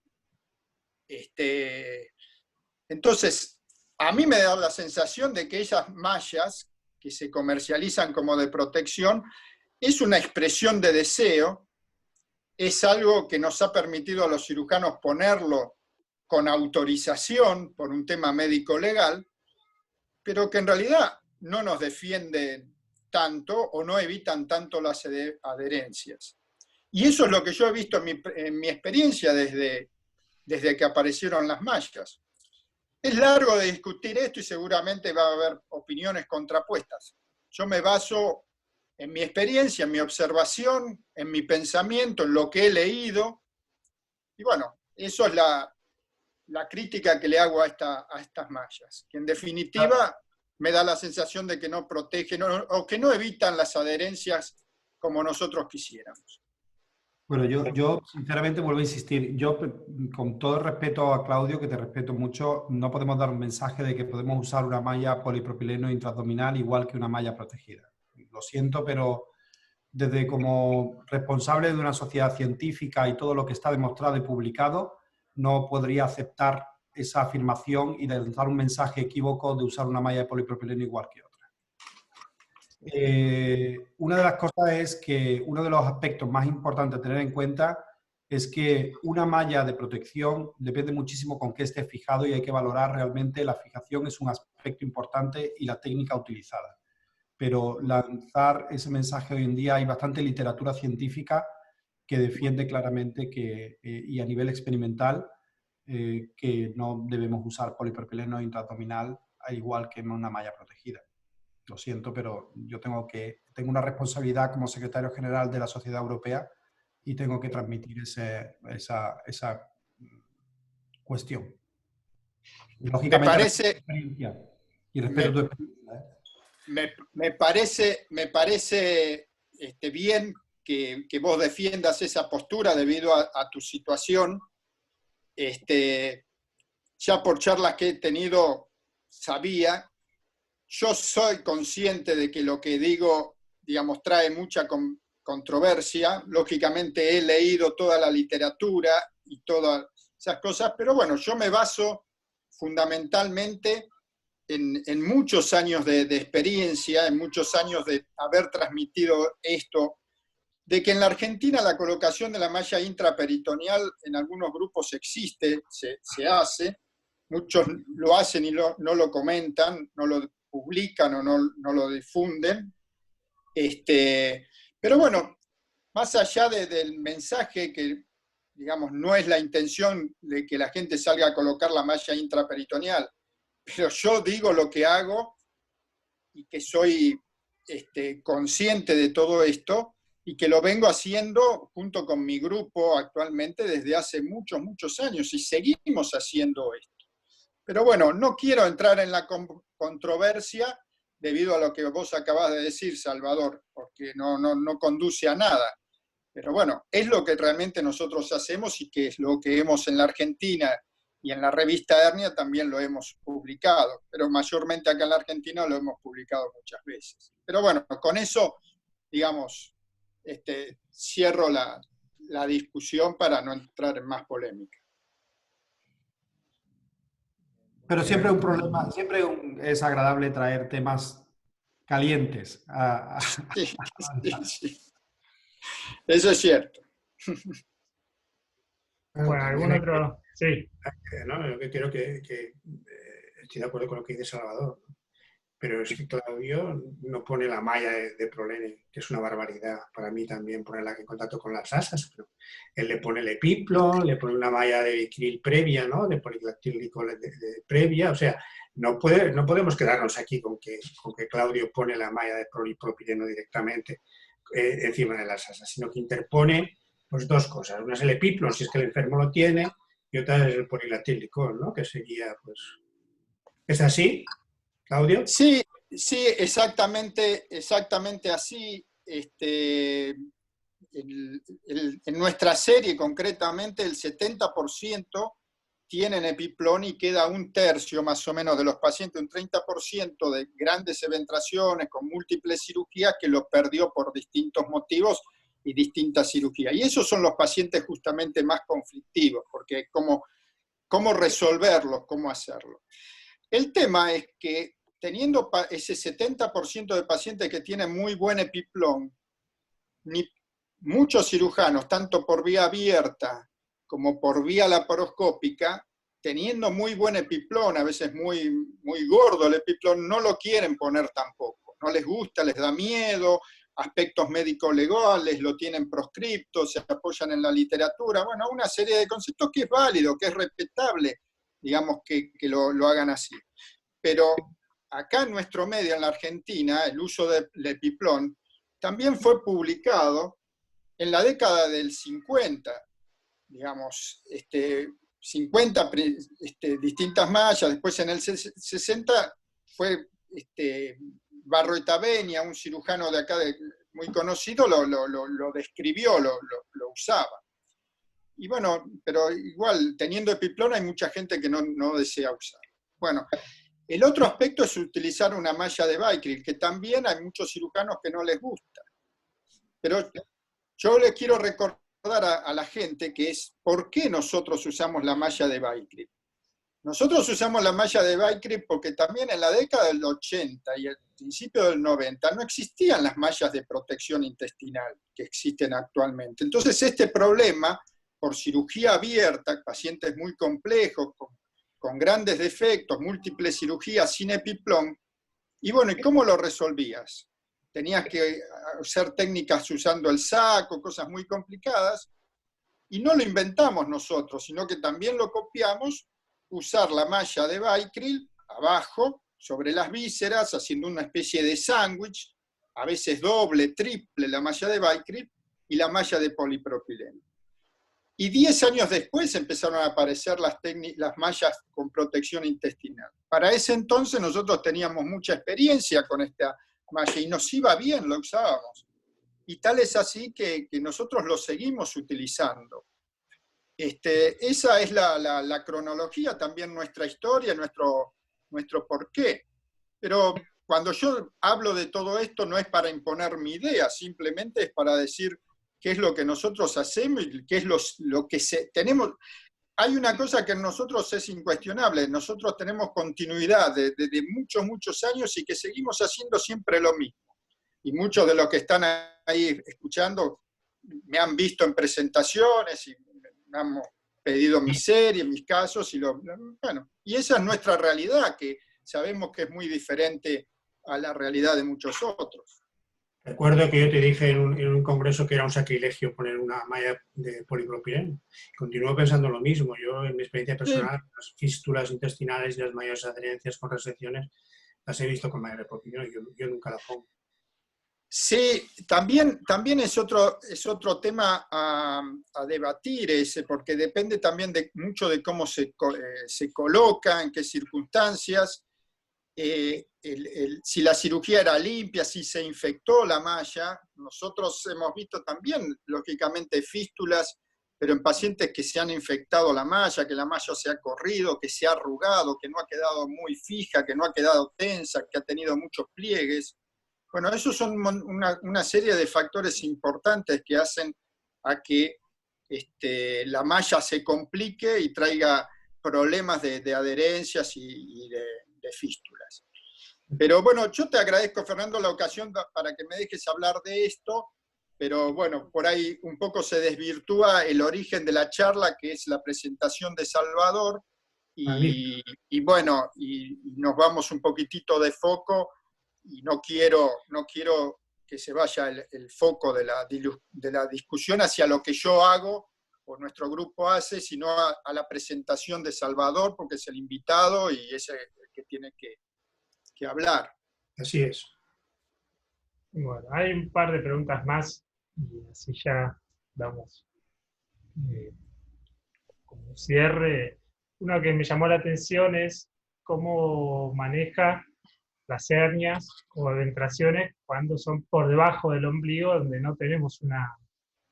Entonces, a mí me da la sensación de que esas mallas que se comercializan como de protección es una expresión de deseo, es algo que nos ha permitido a los cirujanos ponerlo con autorización por un tema médico-legal, pero que en realidad no nos defienden tanto o no evitan tanto las adherencias. Y eso es lo que yo he visto en mi experiencia desde que aparecieron las mallas. Es largo de discutir esto y seguramente va a haber opiniones contrapuestas. Yo me baso en mi experiencia, en mi observación, en mi pensamiento, en lo que he leído. Y bueno, eso es la crítica que le hago a estas mallas, que en definitiva me da la sensación de que no protegen o que no evitan las adherencias como nosotros quisiéramos. Bueno, yo sinceramente vuelvo a insistir, yo con todo el respeto a Claudio, que te respeto mucho, no podemos dar un mensaje de que podemos usar una malla polipropileno intraabdominal igual que una malla protegida. Lo siento, pero desde como responsable de una sociedad científica y todo lo que está demostrado y publicado, no podría aceptar esa afirmación y de lanzar un mensaje equívoco de usar una malla de polipropileno igual que otra. Una de las cosas es que uno de los aspectos más importantes a tener en cuenta es que una malla de protección depende muchísimo con qué esté fijado y hay que valorar realmente la fijación es un aspecto importante y la técnica utilizada. Pero lanzar ese mensaje hoy en día hay bastante literatura científica que defiende claramente que, y a nivel experimental, que no debemos usar polipropileno intraabdominal al igual que en una malla protegida. Lo siento, pero yo tengo una responsabilidad como secretario general de la Sociedad Europea y tengo que transmitir esa cuestión. Y, lógicamente, y respeto tu experiencia. Me parece bien que vos defiendas esa postura debido a tu situación. Ya por charlas que he tenido, sabía. Yo soy consciente de que lo que digo, digamos, trae mucha controversia. Lógicamente he leído toda la literatura y todas esas cosas, pero bueno, yo me baso fundamentalmente en muchos años de experiencia, en muchos años de haber transmitido esto, de que en la Argentina la colocación de la malla intraperitoneal en algunos grupos existe, se hace, muchos lo hacen y no lo comentan, no lo publican o no lo difunden. Pero bueno, más allá del mensaje que, digamos, no es la intención de que la gente salga a colocar la malla intraperitoneal, pero yo digo lo que hago y que soy consciente de todo esto y que lo vengo haciendo junto con mi grupo actualmente desde hace muchos, muchos años y seguimos haciendo esto. Pero bueno, no quiero entrar en la controversia debido a lo que vos acabás de decir, Salvador, porque no conduce a nada. Pero bueno, es lo que realmente nosotros hacemos y que es lo que hemos en la Argentina y en la revista Hernia también lo hemos publicado, pero mayormente acá en la Argentina lo hemos publicado muchas veces. Pero bueno, con eso, digamos, cierro la discusión para no entrar en más polémica. Pero siempre un problema, siempre es agradable traer temas calientes. Sí. Eso es cierto. Bueno, ¿algún otro? Sí. ¿No? Yo creo que estoy de acuerdo con lo que dice Salvador, ¿no? Pero es que Claudio no pone la malla de Prolene, que es una barbaridad para mí también ponerla en contacto con las asas, pero él le pone el epiplon, le pone una malla de viquinil previa, ¿no? De poliglicol de previa, o sea, no podemos quedarnos aquí con que Claudio pone la malla de polipropileno directamente encima de las asas, sino que interpone pues dos cosas, una es el epiplon, si es que el enfermo lo tiene, y otra es el poliglicol, ¿no? Que sería, pues, ¿es así, Claudio? Sí, exactamente así. En nuestra serie, concretamente, el 70% tienen epiplón y queda un tercio más o menos de los pacientes, un 30% de grandes eventraciones con múltiples cirugías que lo perdió por distintos motivos y distintas cirugías. Y esos son los pacientes justamente más conflictivos, porque cómo resolverlos, cómo hacerlo. El tema es que teniendo ese 70% de pacientes que tienen muy buen epiplón, muchos cirujanos, tanto por vía abierta como por vía laparoscópica, teniendo muy buen epiplón, a veces muy, muy gordo el epiplón, no lo quieren poner tampoco. No les gusta, les da miedo, aspectos médico-legales lo tienen proscripto, se apoyan en la literatura. Bueno, una serie de conceptos que es válido, que es respetable, digamos, que lo hagan así. Pero acá en nuestro medio, en la Argentina, el uso del epiplón también fue publicado en la década del 50, digamos, 50 distintas mallas, después en el 60 fue Barroetaveña, un cirujano de acá muy conocido, lo describió, lo usaba. Y bueno, pero igual, teniendo epiplón hay mucha gente que no desea usar. Bueno, el otro aspecto es utilizar una malla de Vicryl, que también hay muchos cirujanos que no les gusta. Pero yo le quiero recordar a la gente que es por qué nosotros usamos la malla de Vicryl. Nosotros usamos la malla de Vicryl porque también en la década del 80 y el principio del 90 no existían las mallas de protección intestinal que existen actualmente. Entonces este problema, por cirugía abierta, pacientes muy complejos, con grandes defectos, múltiples cirugías sin epiplón, y bueno, ¿y cómo lo resolvías? Tenías que hacer técnicas usando el saco, cosas muy complicadas, y no lo inventamos nosotros, sino que también lo copiamos, usar la malla de Vicryl abajo, sobre las vísceras, haciendo una especie de sándwich, a veces doble, triple la malla de Vicryl, y la malla de polipropileno. Y 10 años después empezaron a aparecer las mallas con protección intestinal. Para ese entonces nosotros teníamos mucha experiencia con esta malla y nos iba bien, lo usábamos. Y tal es así que nosotros lo seguimos utilizando. Esa es la cronología, también nuestra historia, nuestro porqué. Pero cuando yo hablo de todo esto no es para imponer mi idea, simplemente es para decir qué es lo que nosotros hacemos y qué es lo que tenemos. Hay una cosa que en nosotros es incuestionable, nosotros tenemos continuidad de muchos, muchos años y que seguimos haciendo siempre lo mismo. Y muchos de los que están ahí escuchando me han visto en presentaciones y me han pedido mis series, mis casos, y esa es nuestra realidad, que sabemos que es muy diferente a la realidad de muchos otros. Recuerdo que yo te dije en un congreso que era un sacrilegio poner una malla de polipropileno. Continúo pensando lo mismo. Yo, en mi experiencia personal, las fístulas intestinales y las mayores adherencias con resecciones las he visto con malla de polipropileno. Yo nunca la pongo. Sí, también es otro tema a debatir ese, porque depende también mucho de cómo se coloca, en qué circunstancias. Si la cirugía era limpia, si se infectó la malla. Nosotros hemos visto también, lógicamente, fístulas, pero en pacientes que se han infectado la malla, que la malla se ha corrido, que se ha arrugado, que no ha quedado muy fija, que no ha quedado tensa, que ha tenido muchos pliegues. Bueno, esos son una serie de factores importantes que hacen a que la malla se complique y traiga problemas de adherencias y de fístulas. Pero bueno, yo te agradezco, Fernando, la ocasión para que me dejes hablar de esto, pero bueno, por ahí un poco se desvirtúa el origen de la charla, que es la presentación de Salvador, y bueno, y nos vamos un poquitito de foco, y no quiero que se vaya el foco de la discusión hacia lo que yo hago o nuestro grupo hace, sino a la presentación de Salvador, porque es el invitado y es el que tiene que hablar. Así es. Bueno, hay un par de preguntas más y así ya damos como cierre. Una que me llamó la atención es cómo maneja las hernias o adentraciones cuando son por debajo del ombligo, donde no tenemos una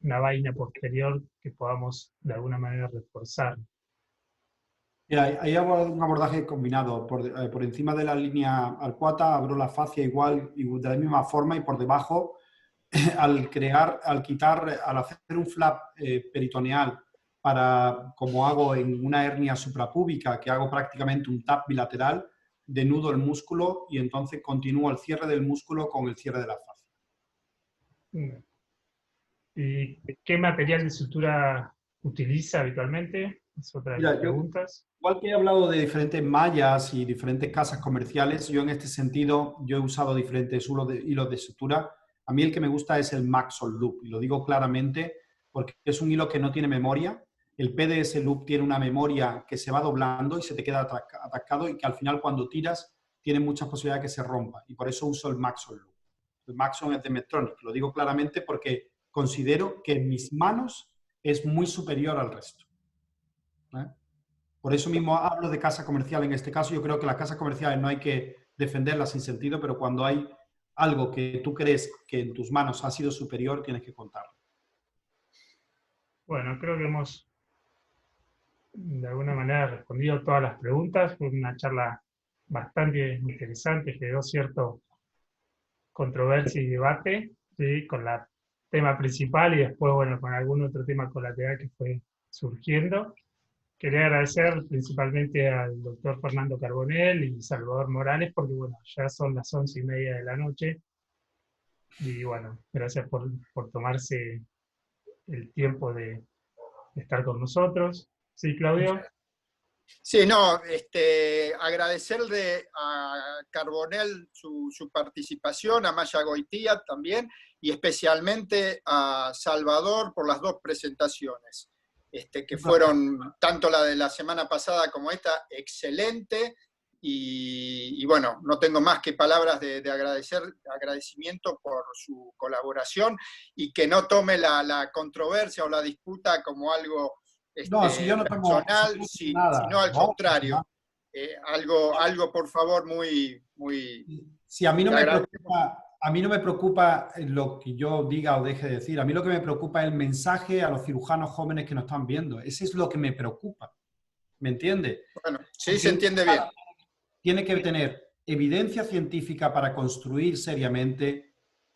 vaina posterior que podamos de alguna manera reforzar. Mira, ahí hago un abordaje combinado. Por encima de la línea arcuata abro la fascia igual y de la misma forma, y por debajo, al hacer un flap peritoneal, como hago en una hernia suprapúbica, que hago prácticamente un tap bilateral, denudo el músculo y entonces continúo el cierre del músculo con el cierre de la fascia. ¿Y qué material de sutura utiliza habitualmente? Es otra de las preguntas. Igual que he hablado de diferentes mallas y diferentes casas comerciales, yo en este sentido he usado diferentes hilos de sutura. A mí el que me gusta es el Maxol Loop, y lo digo claramente porque es un hilo que no tiene memoria, el PDS Loop tiene una memoria que se va doblando y se te queda atascado y que al final cuando tiras tiene muchas posibilidades de que se rompa. Y por eso uso el Maxon Loop. El Maxon es de Medtronic. Lo digo claramente porque considero que en mis manos es muy superior al resto. Por eso mismo hablo de casa comercial en este caso. Yo creo que las casas comerciales no hay que defenderlas sin sentido, pero cuando hay algo que tú crees que en tus manos ha sido superior, tienes que contarlo. Bueno, creo que hemos de alguna manera respondido todas las preguntas. Fue una charla bastante interesante, generó cierto controversia y debate, ¿sí? Con el tema principal y después, bueno, con algún otro tema colateral que fue surgiendo. Quería agradecer principalmente al doctor Fernando Carbonell y Salvador Morales, porque bueno, ya son las 11:30 de la noche. Y bueno, gracias por tomarse el tiempo de estar con nosotros. ¿Sí, Claudio? Sí, no, agradecerle a Carbonell su participación, a Maya Goitía también, y especialmente a Salvador por las dos presentaciones, que fueron, tanto la de la semana pasada como esta, excelente, y bueno, no tengo más que palabras de agradecimiento por su colaboración, y que no tome la controversia o la disputa como algo No, si yo no tengo personal, nada. sino al No, contrario. Algo, por favor, muy... Sí, a mí no me preocupa lo que yo diga o deje de decir. A mí lo que me preocupa es el mensaje a los cirujanos jóvenes que nos están viendo. Ese es lo que me preocupa. ¿Me entiende? Bueno, sí, se entiende bien. Tiene que tener evidencia científica para construir seriamente,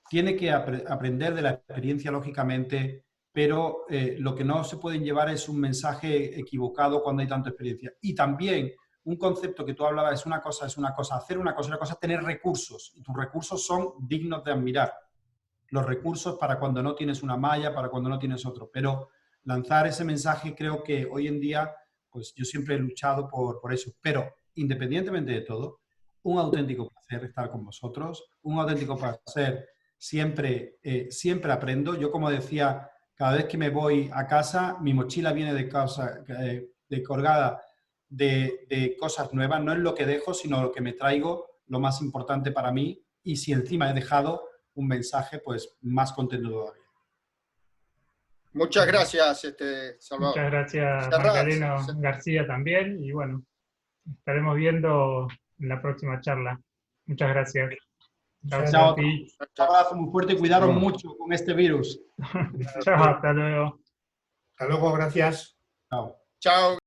tiene que aprender de la experiencia lógicamente, pero lo que no se pueden llevar es un mensaje equivocado cuando hay tanta experiencia. Y también un concepto que tú hablabas es una cosa, hacer una cosa es tener recursos. Y tus recursos son dignos de admirar. Los recursos para cuando no tienes una malla, para cuando no tienes otro. Pero lanzar ese mensaje creo que hoy en día, pues yo siempre he luchado por eso. Pero independientemente de todo, un auténtico placer estar con vosotros, un auténtico placer, siempre aprendo. Yo, como decía, cada vez que me voy a casa, mi mochila viene colgada de cosas nuevas. No es lo que dejo, sino lo que me traigo, lo más importante para mí. Y si encima he dejado un mensaje, pues más contento todavía. Muchas gracias, Salvador. Muchas gracias, Magdalena García también. Y bueno, estaremos viendo en la próxima charla. Muchas gracias. Chao. Un abrazo muy fuerte y cuidaros mucho con este virus. Chao, hasta luego. Hasta luego, gracias. Chao. Chao.